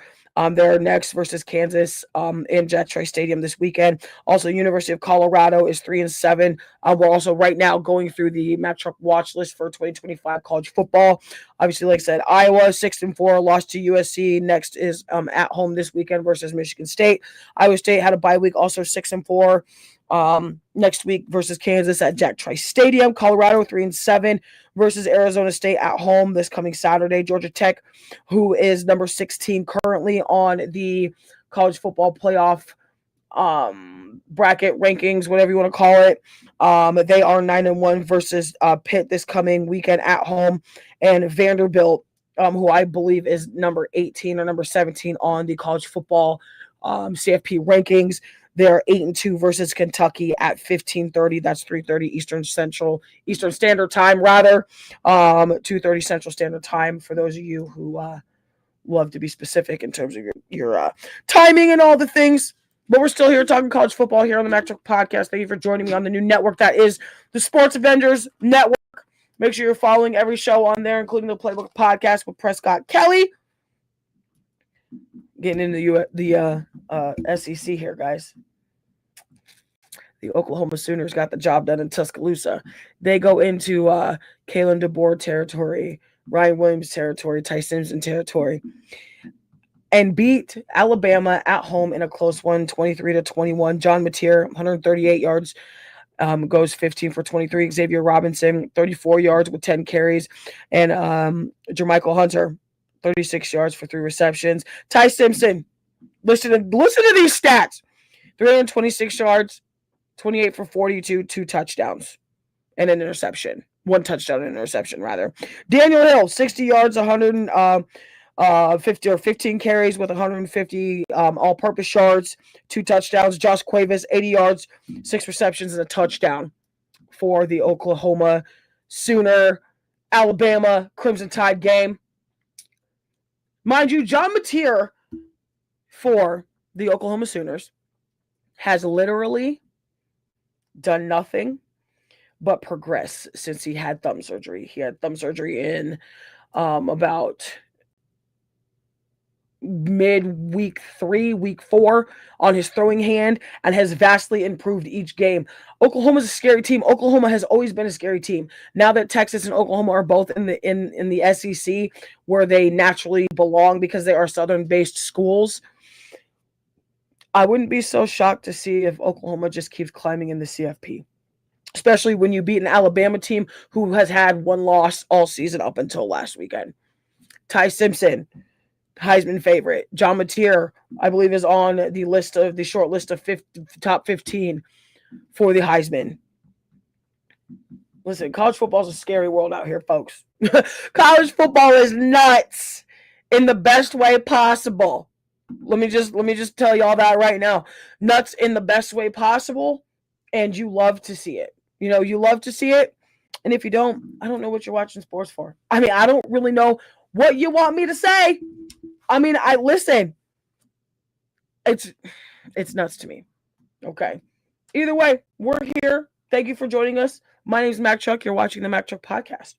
They're next versus Kansas in Jet Tri Stadium this weekend. Also, University of Colorado is 3-7. We're also right now going through the MackTruck watch list for 2025 college football. Obviously, like I said, Iowa 6-4, lost to USC. Next is at home this weekend versus Michigan State. Iowa State had a bye week, also 6-4. Next week versus Kansas at Jack Trice Stadium. Colorado 3-7 versus Arizona State at home this coming Saturday. Georgia Tech, who is number 16 currently on the college football playoff bracket rankings, whatever you want to call it. They are 9-1 versus Pitt this coming weekend at home, and Vanderbilt, who I believe is number 18 or number 17 on the college football CFP rankings. They're 8-2 versus Kentucky at 15:30. That's 3:30 Eastern Standard Time, rather. 2:30 Central Standard Time for those of you who love to be specific in terms of your timing and all the things. But we're still here talking college football here on the MackTruck Podcast. Thank you for joining me on the new network that is the Sports Avengers Network. Make sure you're following every show on there, including the Playbook Podcast with Prescott Kelly. Getting into the SEC here, guys. The Oklahoma Sooners got the job done in Tuscaloosa. They go into Kalen DeBoer territory, Ryan Williams territory, Ty Simpson territory, and beat Alabama at home in a close one, 23-21. John Mateer, 138 yards, goes 15 for 23. Xavier Robinson, 34 yards with 10 carries, and Jermichael Hunter, 36 yards for 3 receptions. Ty Simpson, listen to these stats: 326 yards, 28 for 42, 2 touchdowns, and an interception. 1 touchdown and interception, rather. Daniel Hill, 60 yards, 15 carries with 150 all-purpose yards, 2 touchdowns. Josh Cuevas, 80 yards, 6 receptions, and a touchdown for the Oklahoma Sooner Alabama Crimson Tide game. Mind you, John Mateer for the Oklahoma Sooners has literally done nothing but progress since he had thumb surgery. He had thumb surgery in about week 3, week 4 on his throwing hand, and has vastly improved each game. Oklahoma's a scary team. Oklahoma has always been a scary team. Now that Texas and Oklahoma are both in the SEC, where they naturally belong because they are Southern-based schools, I wouldn't be so shocked to see if Oklahoma just keeps climbing in the CFP, especially when you beat an Alabama team who has had 1 loss all season up until last weekend. Ty Simpson, Heisman favorite. John Mateer, I believe, is on the short list of top 15 for the Heisman. Listen, college football is a scary world out here, folks. College football is nuts in the best way possible. Let me just tell y'all that right now. Nuts in the best way possible, and you love to see it. You love to see it, and if you don't, I don't know what you're watching sports for. I mean, I don't really know what you want me to say. I mean, listen. It's nuts to me. Okay. Either way, we're here. Thank you for joining us. My name is MackTruck. You're watching the MackTruck Podcast.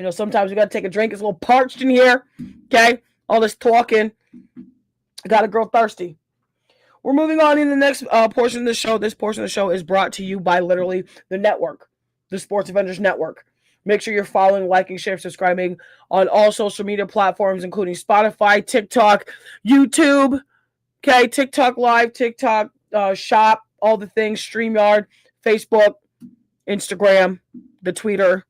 Sometimes we got to take a drink. It's a little parched in here. Okay. All this talking. I got a girl thirsty. We're moving on in the next portion of the show. This portion of the show is brought to you by literally the network, the Sports Avengers Network. Make sure you're following, liking, sharing, subscribing on all social media platforms, including Spotify, TikTok, YouTube, okay, TikTok Live, TikTok Shop, all the things, StreamYard, Facebook, Instagram, the Twitter,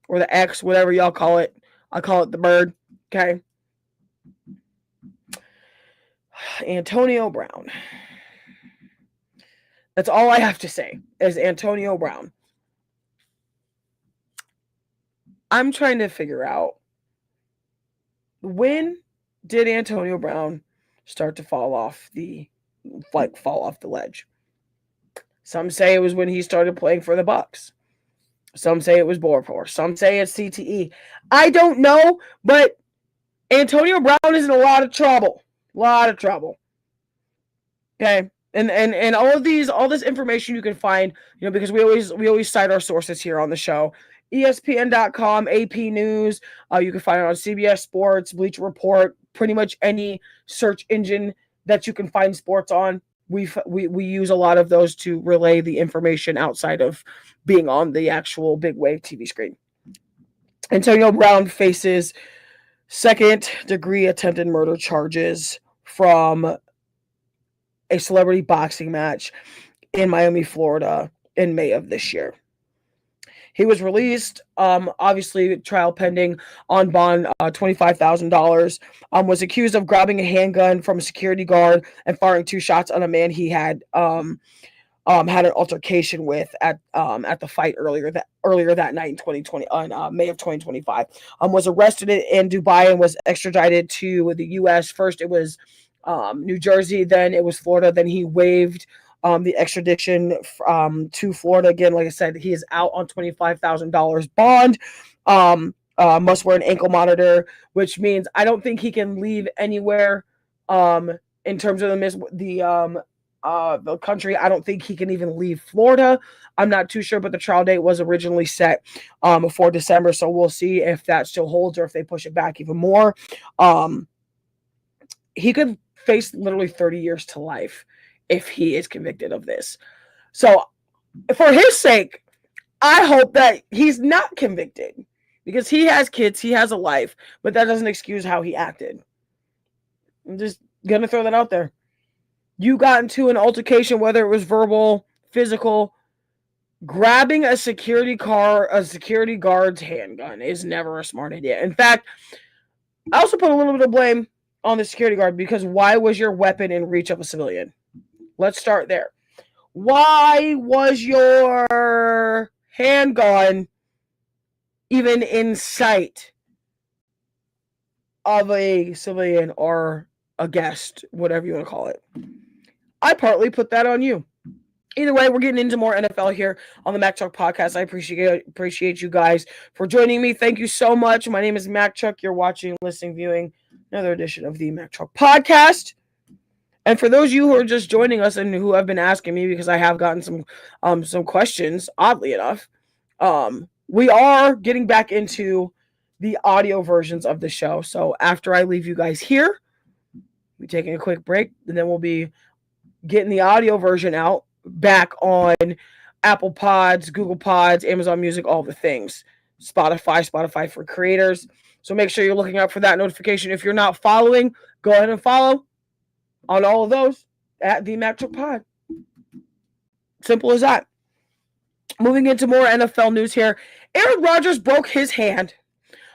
or the X, whatever y'all call it. I call it the bird, okay? Antonio Brown. That's all I have to say is Antonio Brown. I'm trying to figure out, when did Antonio Brown start to fall off the ledge? Some say it was when he started playing for the Bucks. Some say it was Borfor. Some say it's CTE. I don't know, but Antonio Brown is in a lot of trouble. A lot of trouble. Okay. And all this information you can find, because we always cite our sources here on the show. ESPN.com, AP News. You can find it on CBS Sports, Bleacher Report, pretty much any search engine that you can find sports on. We use a lot of those to relay the information outside of being on the actual big wave TV screen. Antonio Brown faces second-degree attempted murder charges from a celebrity boxing match in Miami, Florida in May of this year. He was released, obviously trial pending, on bond, $25,000, was accused of grabbing a handgun from a security guard and firing 2 shots on a man he had had an altercation with at the fight earlier that night in 2020, on May of 2025. Was arrested in Dubai and was extradited to the U.S. First it was New Jersey, then it was Florida. Then he waived the extradition to Florida. Again, like I said, he is out on $25,000 bond. Must wear an ankle monitor, which means I don't think he can leave anywhere. In terms of the country, I don't think he can even leave Florida. I'm not too sure, but the trial date was originally set for December, so we'll see if that still holds or if they push it back even more. He could face literally 30 years to life if he is convicted of this. So for his sake, I hope that he's not convicted, because he has kids, he has a life, but that doesn't excuse how he acted. I'm just going to throw that out there. You got into an altercation, whether it was verbal, physical. Grabbing a security guard's handgun is never a smart idea. In fact, I also put a little bit of blame on the security guard, because why was your weapon in reach of a civilian? Let's start there. Why was your handgun even in sight of a civilian or a guest, whatever you want to call it? I partly put that on you. Either way, we're getting into more NFL here on the MackTruck podcast. I appreciate you guys for joining me. Thank you so much. My name is MackTruck. You're watching, listening, viewing another edition of the MackTruck podcast. And for those of you who are just joining us and who have been asking me, because I have gotten some questions, oddly enough, we are getting back into the audio versions of the show. So after I leave you guys here, we're taking a quick break, and then we'll be getting the audio version out back on Apple Pods, Google Pods, Amazon Music, all the things. Spotify for creators. So make sure you're looking out for that notification. If you're not following, go ahead and follow on all of those at the MackTruck Pod. Simple as that. Moving into more NFL news here. Aaron Rodgers broke his hand.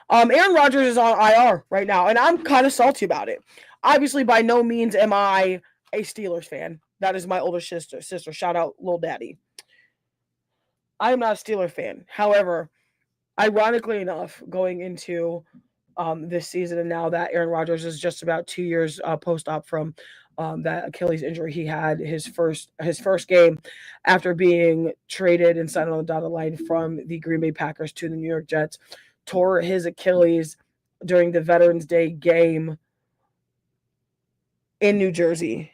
Aaron Rodgers is on IR right now, and I'm kind of salty about it. Obviously, by no means am I a Steelers fan. That is my older sister. Shout out Lil Daddy. I am not a Steelers fan. However, ironically enough, going into this season, and now that Aaron Rodgers is just about 2 years post-op from that Achilles injury he had, his first game after being traded and signed on the dotted line from the Green Bay Packers to the New York Jets, tore his Achilles during the Veterans Day game in New Jersey.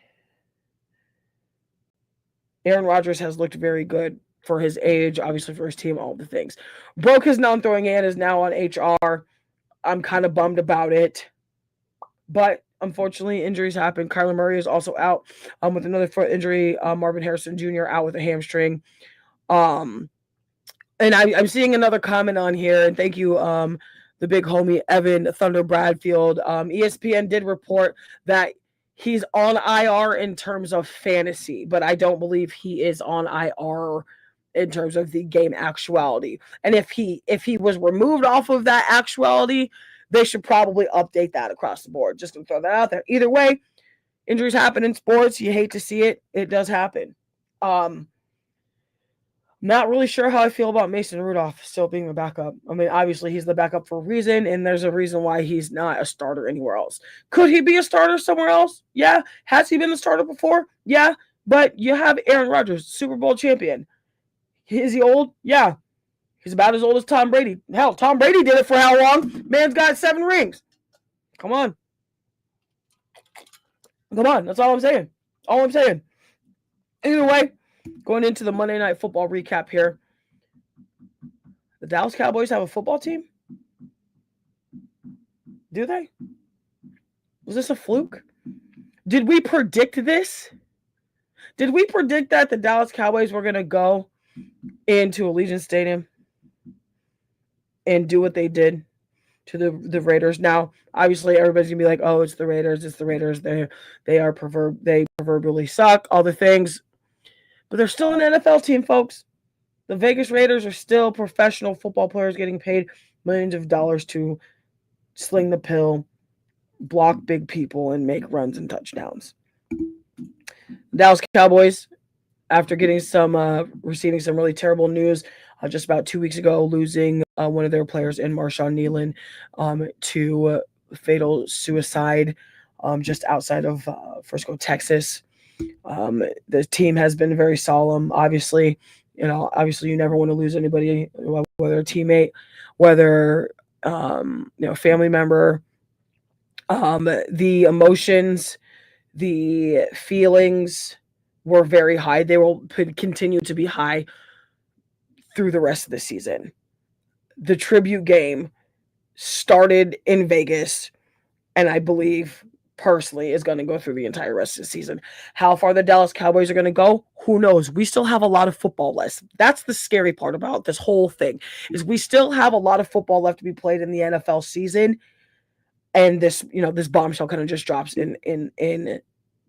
Aaron Rodgers has looked very good for his age, obviously for his team, all the things. Broke his non-throwing hand, is now on HR. I'm kind of bummed about it. But unfortunately, injuries happen. Kyler Murray is also out with another foot injury. Marvin Harrison Jr. out with a hamstring. And I'm seeing another comment on here, and thank you, the big homie Evan Thunder Bradfield. ESPN did report that he's on IR in terms of fantasy, but I don't believe he is on IR in terms of the game actuality. And if he was removed off of that actuality, they should probably update that across the board. Just to throw that out there. Either way, injuries happen in sports. You hate to see it. It does happen. Not really sure how I feel about Mason Rudolph still being the backup. I mean, obviously he's the backup for a reason, and there's a reason why he's not a starter anywhere else. Could he be a starter somewhere else? Yeah. Has he been a starter before? Yeah. But you have Aaron Rodgers, Super Bowl champion. Is he old? Yeah. He's about as old as Tom Brady. Hell, Tom Brady did it for how long? Man's got 7 rings. Come on. Come on. That's all I'm saying. All I'm saying. Either way, going into the Monday Night Football recap here. The Dallas Cowboys have a football team? Do they? Was this a fluke? Did we predict this? Did we predict that the Dallas Cowboys were going to go into Allegiant Stadium and do what they did to the Raiders? Now, obviously, everybody's going to be like, oh, it's the Raiders. It's the Raiders. They proverbially suck, all the things. But they're still an NFL team, folks. The Vegas Raiders are still professional football players getting paid millions of dollars to sling the pill, block big people, and make runs and touchdowns. The Dallas Cowboys, after getting receiving some really terrible news just about 2 weeks ago, losing one of their players in Marshawn Nealon to fatal suicide just outside of Frisco, Texas. The team has been very solemn. Obviously, you never want to lose anybody, whether a teammate, whether family member. The emotions, the feelings were very high. They will continue to be high through the rest of the season. The tribute game started in Vegas, and I believe personally is going to go through the entire rest of the season. How far the Dallas Cowboys are going to go, who knows? We still have a lot of football left. That's the scary part about this whole thing, is we still have a lot of football left to be played in the NFL season. And this bombshell kind of just drops in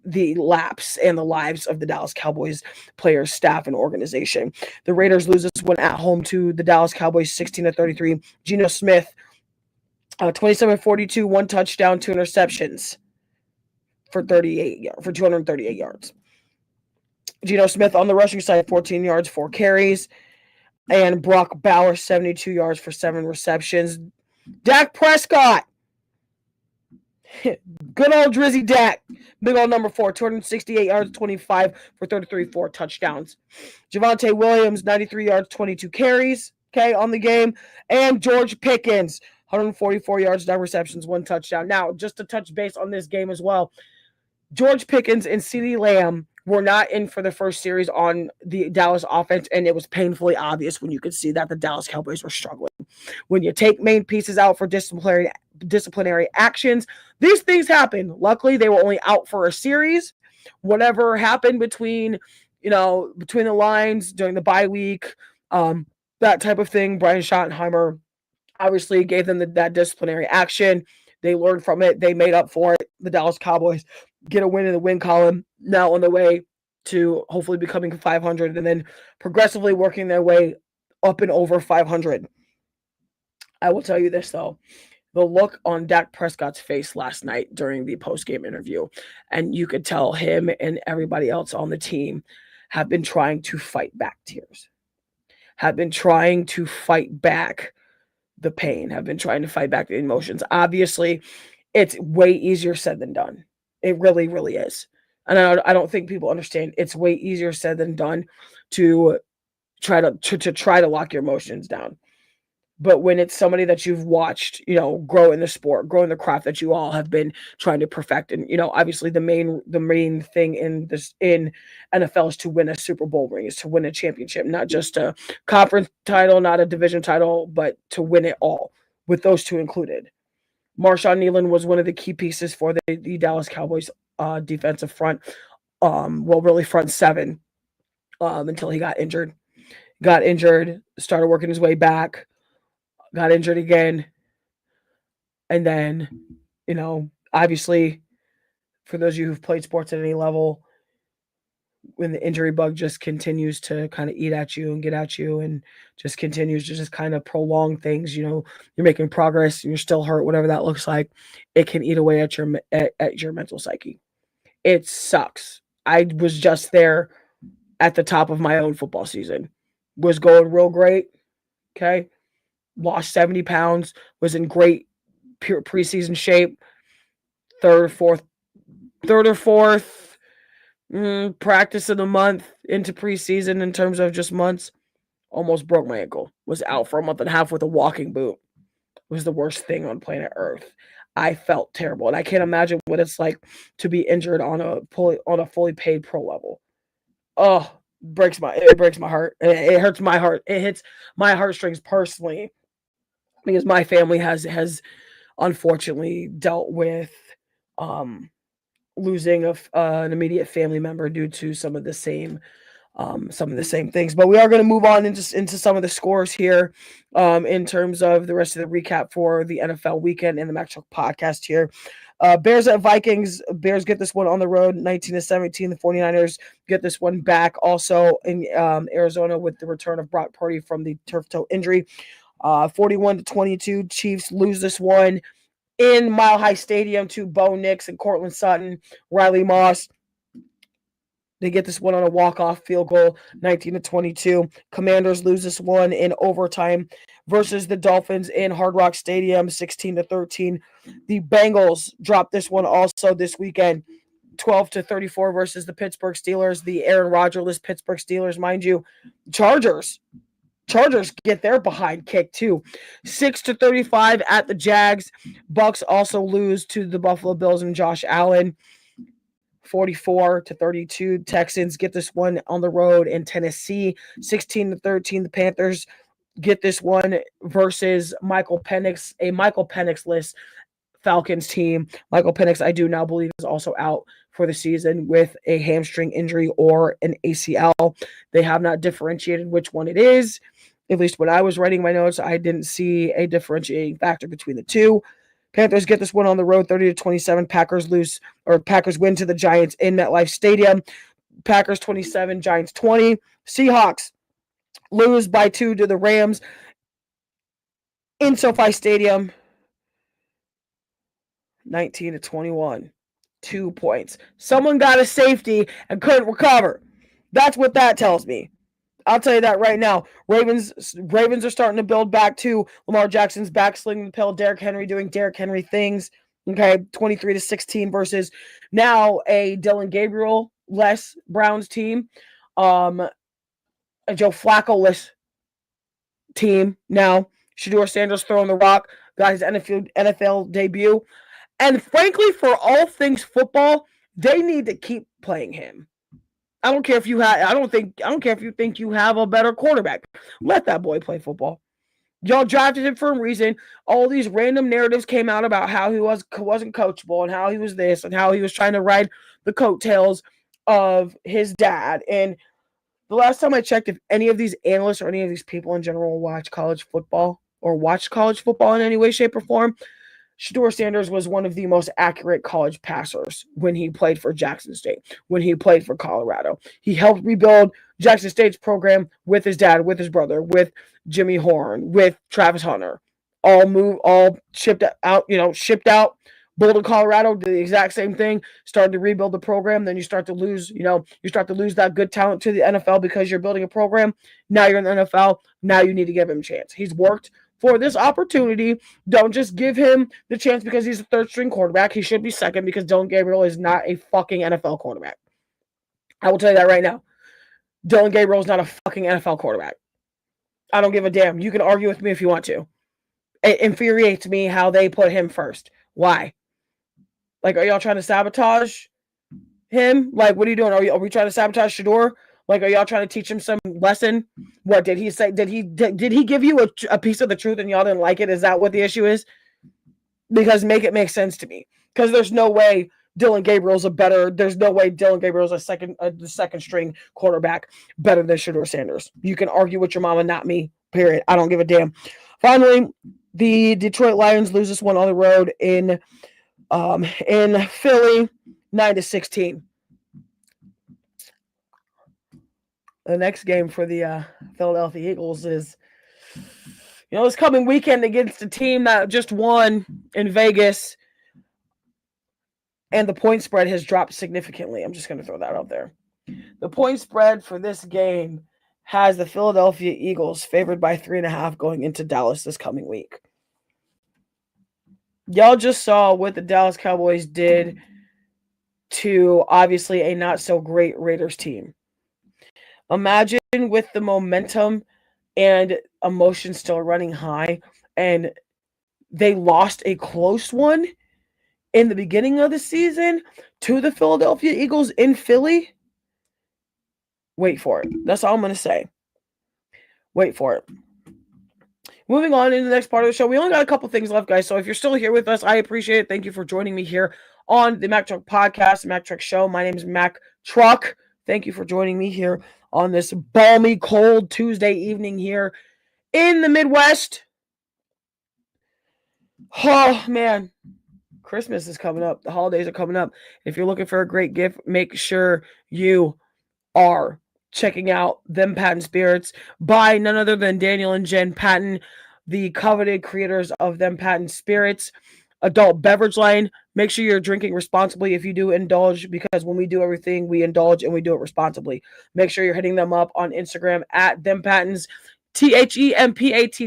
the laps and the lives of the Dallas Cowboys players, staff, and organization. The Raiders lose this one at home to the Dallas Cowboys 16-33. Geno Smith, 27-42, 1 touchdown, 2 interceptions for 238 yards. Geno Smith on the rushing side, 14 yards, 4 carries. And Brock Bowers, 72 yards for 7 receptions. Dak Prescott, good old Drizzy Dak, big old number 4, 268 yards, 25 for 33, 4 touchdowns. Javonte Williams, 93 yards, 22 carries, on the game. And George Pickens, 144 yards, 9 receptions, 1 touchdown. Now, just to touch base on this game as well, George Pickens and CeeDee Lamb were not in for the first series on the Dallas offense, and it was painfully obvious when you could see that the Dallas Cowboys were struggling. When you take main pieces out for disciplinary actions, these things happen. Luckily, they were only out for a series. Whatever happened between the lines during the bye week, that type of thing, Brian Schottenheimer obviously gave them that disciplinary action. They learned from it. They made up for it. The Dallas Cowboys get a win in the win column, now on the way to hopefully becoming 500 and then progressively working their way up and over 500. I will tell you this, though. The look on Dak Prescott's face last night during the post-game interview, and you could tell him and everybody else on the team have been trying to fight back tears, have been trying to fight back the pain, have been trying to fight back the emotions. Obviously, it's way easier said than done. It really, really is. And I don't think people understand. It's way easier said than done to try to lock your emotions down. But when it's somebody that you've watched, grow in the sport, grow in the craft that you all have been trying to perfect, and obviously the main thing in NFL is to win a Super Bowl ring, is to win a championship, not just a conference title, not a division title, but to win it all, with those two included. Marshawn Nealon was one of the key pieces for the Dallas Cowboys defensive front, really front 7, until he got injured. Started working his way back, got injured again. And then, obviously, for those of you who've played sports at any level, when the injury bug just continues to kind of eat at you and get at you and just continues to just kind of prolong things, you're making progress and you're still hurt, whatever that looks like, it can eat away at your mental psyche. It sucks. I was just there at the top of my own football season. Was going real great. Okay. Lost 70 pounds, was in great preseason shape. Third or fourth practice of the month into preseason in terms of just months. Almost broke my ankle. Was out for a month and a half with a walking boot. It was the worst thing on planet Earth. I felt terrible, and I can't imagine what it's like to be injured on a fully paid pro level. Oh, it breaks my heart. It hurts my heart. It hits my heartstrings personally because my family has unfortunately dealt with um, losing an immediate family member due to some of the same things. But we are going to move on into some of the scores here in terms of the rest of the recap for the NFL weekend and the MackTruck podcast here. Bears at Vikings. Bears get this one on the road, 19-17. The 49ers get this one back also in Arizona with the return of Brock Purdy from the turf toe injury. 41-22. Chiefs lose this one in Mile High Stadium to Bo Nix and Cortland Sutton, Riley Moss. They get this one on a walk-off field goal, 19-22. Commanders lose this one in overtime versus the Dolphins in Hard Rock Stadium, 16-13. The Bengals drop this one also this weekend, 12-34 versus the Pittsburgh Steelers, the Aaron Rodgers-less Pittsburgh Steelers, mind you. Chargers get their behind kicked too. 6-35 at the Jags. Bucks also lose to the Buffalo Bills and Josh Allen. 44-32. Texans get this one on the road in Tennessee. 16-13. The Panthers get this one versus a Michael Penix-less Falcons team. Michael Penix, I do now believe, is also out for the season with a hamstring injury or an ACL. They have not differentiated which one it is. At least when I was writing my notes, I didn't see a differentiating factor between the two. Panthers get this one on the road, 30-27. Packers win to the Giants in MetLife Stadium. Packers 27, Giants 20. Seahawks lose by 2 to the Rams in SoFi Stadium, 19-21. 2 points. Someone got a safety and couldn't recover. That's what that tells me. I'll tell you that right now. Ravens are starting to build back too. Lamar Jackson's back slinging the pill. Derrick Henry doing Derrick Henry things. Okay, 23-16 versus now a Dylan Gabriel-less Browns team. A Joe Flacco-less team now. Shedeur Sanders throwing the rock. Got his NFL debut. And frankly, for all things football, they need to keep playing him. I don't care if you think you have a better quarterback. Let that boy play football. Y'all drafted him for a reason. All these random narratives came out about how he wasn't coachable and how he was this and how he was trying to ride the coattails of his dad. And the last time I checked, if any of these analysts or any of these people in general watch college football in any way, shape, or form, Shedeur Sanders was one of the most accurate college passers when he played for Jackson State, when he played for Colorado. He helped rebuild Jackson State's program with his dad, with his brother, with Jimmy Horn, with Travis Hunter. All shipped out. Boulder, Colorado did the exact same thing. Started to rebuild the program. Then you start to lose that good talent to the NFL because you're building a program. Now you're in the NFL. Now you need to give him a chance. He's worked for this opportunity. Don't just give him the chance because he's a third string quarterback. He should be second because Dylan Gabriel is not a fucking NFL quarterback. I will tell you that right now. Dylan Gabriel is not a fucking NFL quarterback. I don't give a damn. You can argue with me if you want to. It infuriates me how they put him first. Why? Like, are y'all trying to sabotage him? Like, what are you doing? Are we trying to sabotage Shedeur? Like, are y'all trying to teach him some lesson? What did he say? Did he give you a piece of the truth and y'all didn't like it? Is that what the issue is? Because make it make sense to me. Because there's no way Dylan Gabriel's the second string quarterback better than Shedeur Sanders. You can argue with your mama, not me. Period. I don't give a damn. Finally, the Detroit Lions lose this one on the road in Philly, 9-16. The next game for the Philadelphia Eagles is, this coming weekend against a team that just won in Vegas, and the point spread has dropped significantly. I'm just going to throw that out there. The point spread for this game has the Philadelphia Eagles favored by 3.5 going into Dallas this coming week. Y'all just saw what the Dallas Cowboys did to obviously a not so great Raiders team. Imagine with the momentum and emotion still running high, and they lost a close one in the beginning of the season to the Philadelphia Eagles in Philly. Wait for it. That's all I'm going to say. Wait for it. Moving on into the next part of the show. We only got a couple things left, guys. So if you're still here with us, I appreciate it. Thank you for joining me here on the MackTruck podcast, the MackTruck show. My name is MackTruck. Thank you for joining me here on this balmy, cold Tuesday evening here in the Midwest. Oh, man. Christmas is coming up. The holidays are coming up. If you're looking for a great gift, make sure you are checking out Them Patton Spirits by none other than Daniel and Jen Patton, the coveted creators of Them Patton Spirits adult beverage line. Make sure you're drinking responsibly if you do indulge, because when we do everything, we indulge and we do it responsibly. Make sure you're hitting them up on Instagram at Them Pattons, TheMPATTONS.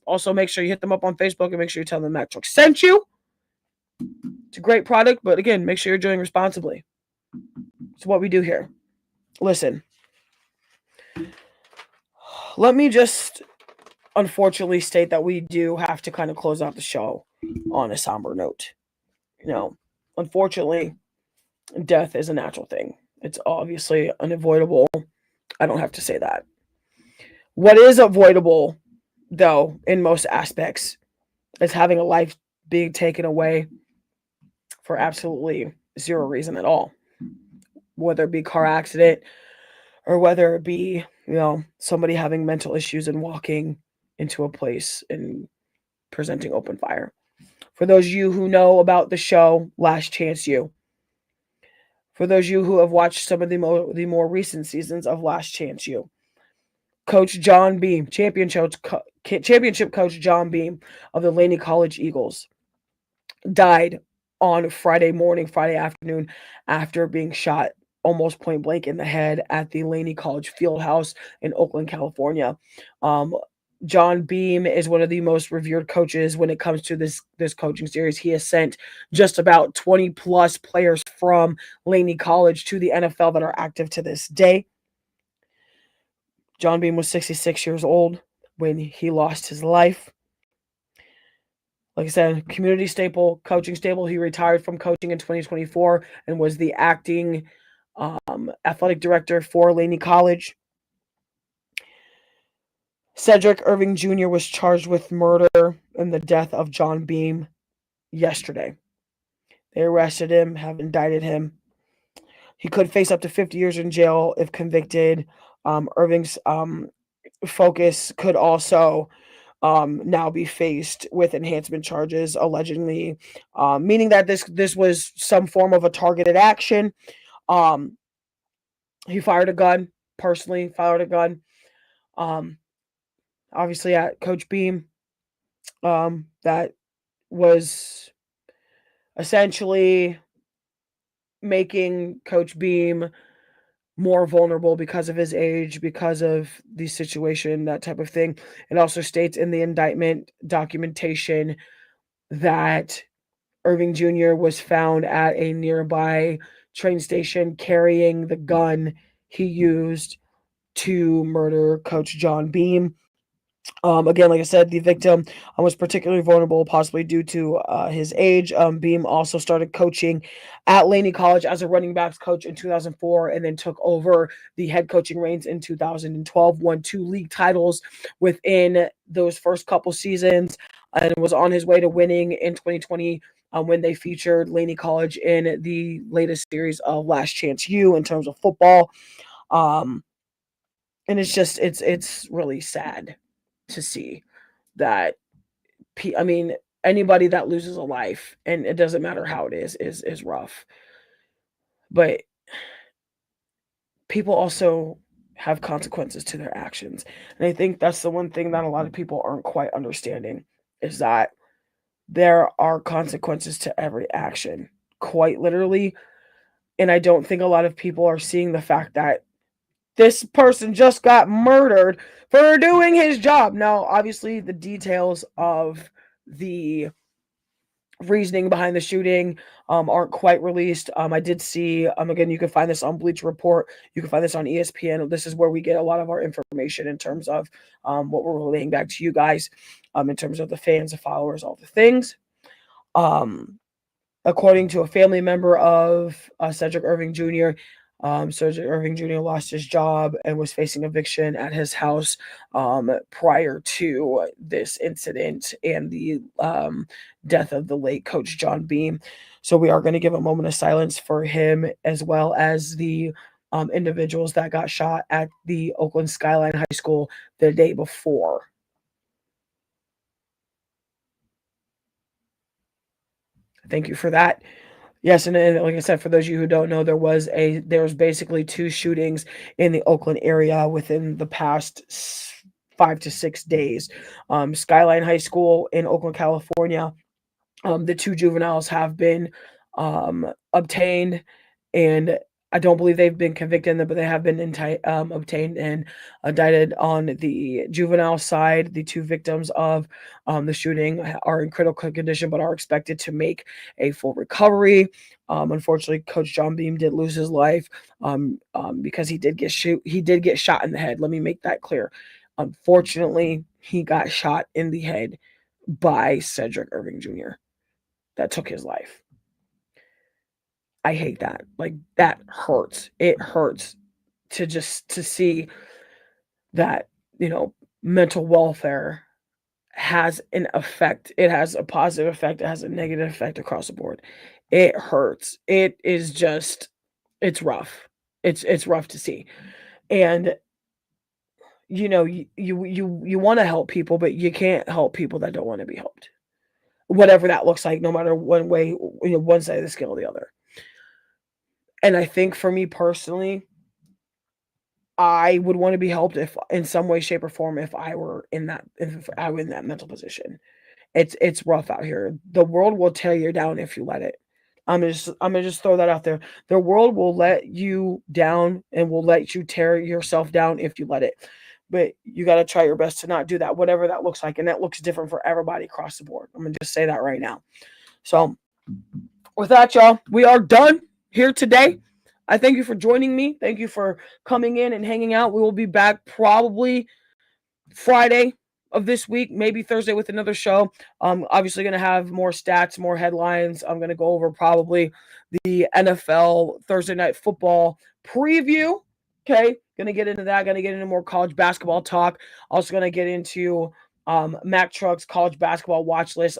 Also, make sure you hit them up on Facebook and make sure you tell them MackTruck sent you. It's a great product, but again, make sure you're doing responsibly. It's what we do here. Listen, let me just unfortunately state that we do have to kind of close out the show on a somber note. Unfortunately, death is a natural thing. It's obviously unavoidable. I don't have to say that. What is avoidable, though, in most aspects, is having a life being taken away for absolutely zero reason at all. Whether it be car accident or whether it be, somebody having mental issues and walking into a place and presenting open fire. For those of you who know about the show, Last Chance U. For those of you who have watched some of the more recent seasons of Last Chance U, Coach John Beam, championship coach John Beam of the Laney College Eagles, died on Friday afternoon, after being shot almost point blank in the head at the Laney College Fieldhouse in Oakland, California. John Beam is one of the most revered coaches when it comes to this coaching series. He has sent just about 20 plus players from Laney College to the NFL that are active to this day. John Beam was 66 years old when he lost his life. Like I said, community staple, coaching staple. He retired from coaching in 2024 and was the acting athletic director for Laney College. Cedric Irving Jr. was charged with murder in the death of John Beam yesterday. They arrested him, have indicted him. He could face up to 50 years in jail if convicted. Irving's focus could also now be faced with enhancement charges, allegedly, meaning that this was some form of a targeted action. He fired a gun, personally fired a gun, obviously at Coach Beam, that was essentially making Coach Beam more vulnerable because of his age, because of the situation, that type of thing. It also states in the indictment documentation that Irving Jr. was found at a nearby train station carrying the gun he used to murder Coach John Beam. Again, like I said, the victim was particularly vulnerable, possibly due to his age. Beam also started coaching at Laney College as a running backs coach in 2004, and then took over the head coaching reins in 2012, won 2 league titles within those first couple seasons, and was on his way to winning in 2020 when they featured Laney College in the latest series of Last Chance U in terms of football. And it's really sad to see that, anybody that loses a life, and it doesn't matter how it is rough. But people also have consequences to their actions. And I think that's the one thing that a lot of people aren't quite understanding, is that there are consequences to every action. Quite literally, And I don't think a lot of people are seeing the fact that this person just got murdered for doing his job. Now, obviously, the details of the reasoning behind the shooting aren't quite released. I did see, again, you can find this on Bleacher Report. You can find this on ESPN. This is where we get a lot of our information in terms of what we're relaying back to you guys, in terms of the fans, the followers, all the things. According to a family member of Cedric Irving Jr., Cedric Irving Jr. lost his job and was facing eviction at his house prior to this incident and the death of the late Coach John Beam. So we are going to give a moment of silence for him, as well as the individuals that got shot at the Oakland Skyline High School the day before. Thank you for that. Yes, and like I said, for those of you who don't know, there was basically 2 shootings in the Oakland area within the past 5 to 6 days. Skyline High School in Oakland, California. The 2 juveniles have been obtained, and I don't believe they've been convicted, but they have been obtained and indicted on the juvenile side. The 2 victims of the shooting are in critical condition, but are expected to make a full recovery. Unfortunately, Coach John Beam did lose his life because he did get shot in the head. Let me make that clear. Unfortunately, he got shot in the head by Cedric Irving Jr. That took his life. I hate that. Like, that hurts. It hurts to see that, mental welfare has an effect. It has a positive effect. It has a negative effect across the board. It hurts. It is just, it's rough. It's rough to see. And you want to help people, but you can't help people that don't want to be helped. Whatever that looks like, no matter one way, one side of the scale or the other. And I think for me personally, I would want to be helped if in some way, shape, or form if I were in that mental position. It's rough out here. The world will tear you down if you let it. I'm gonna just throw that out there. The world will let you down and will let you tear yourself down if you let it. But you got to try your best to not do that, whatever that looks like. And that looks different for everybody across the board. I'm going to just say that right now. So with that, y'all, we are done here today. I thank you for joining me. Thank you for coming in and hanging out. We will be back probably Friday of this week, maybe Thursday with another show. Obviously going to have more stats, more headlines. I'm going to go over probably the NFL Thursday night football preview. Okay, going to get into that. Going to get into more college basketball talk. Also going to get into MackTruck's college basketball watch list.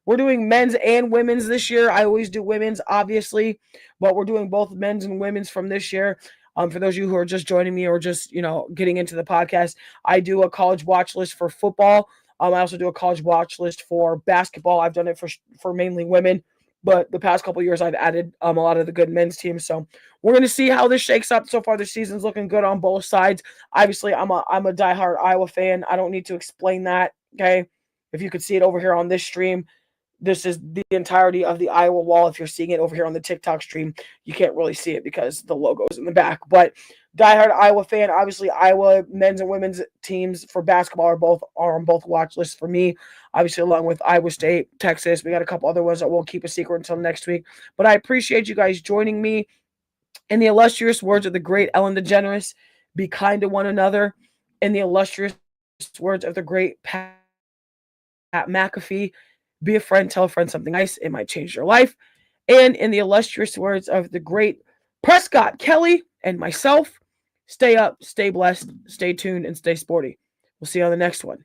We're doing men's and women's this year. I always do women's, obviously, but we're doing both men's and women's from this year. For those of you who are just joining me or just, getting into the podcast, I do a college watch list for football. I also do a college watch list for basketball. I've done it for mainly women, but the past couple of years I've added a lot of the good men's teams. So we're going to see how this shakes up. So far, the season's looking good on both sides. Obviously, I'm a diehard Iowa fan. I don't need to explain that, okay? If you could see it over here on this stream, this is the entirety of the Iowa wall. If you're seeing it over here on the TikTok stream, you can't really see it because the logo's in the back. But diehard Iowa fan. Obviously, Iowa men's and women's teams for basketball are on both watch lists for me. Obviously, along with Iowa State, Texas. We got a couple other ones that we'll keep a secret until next week. But I appreciate you guys joining me. In the illustrious words of the great Ellen DeGeneres, be kind to one another. In the illustrious words of the great Pat McAfee, be a friend, tell a friend something nice. It might change your life. And in the illustrious words of the great Prescott Kelly and myself, stay up, stay blessed, stay tuned, and stay sporty. We'll see you on the next one.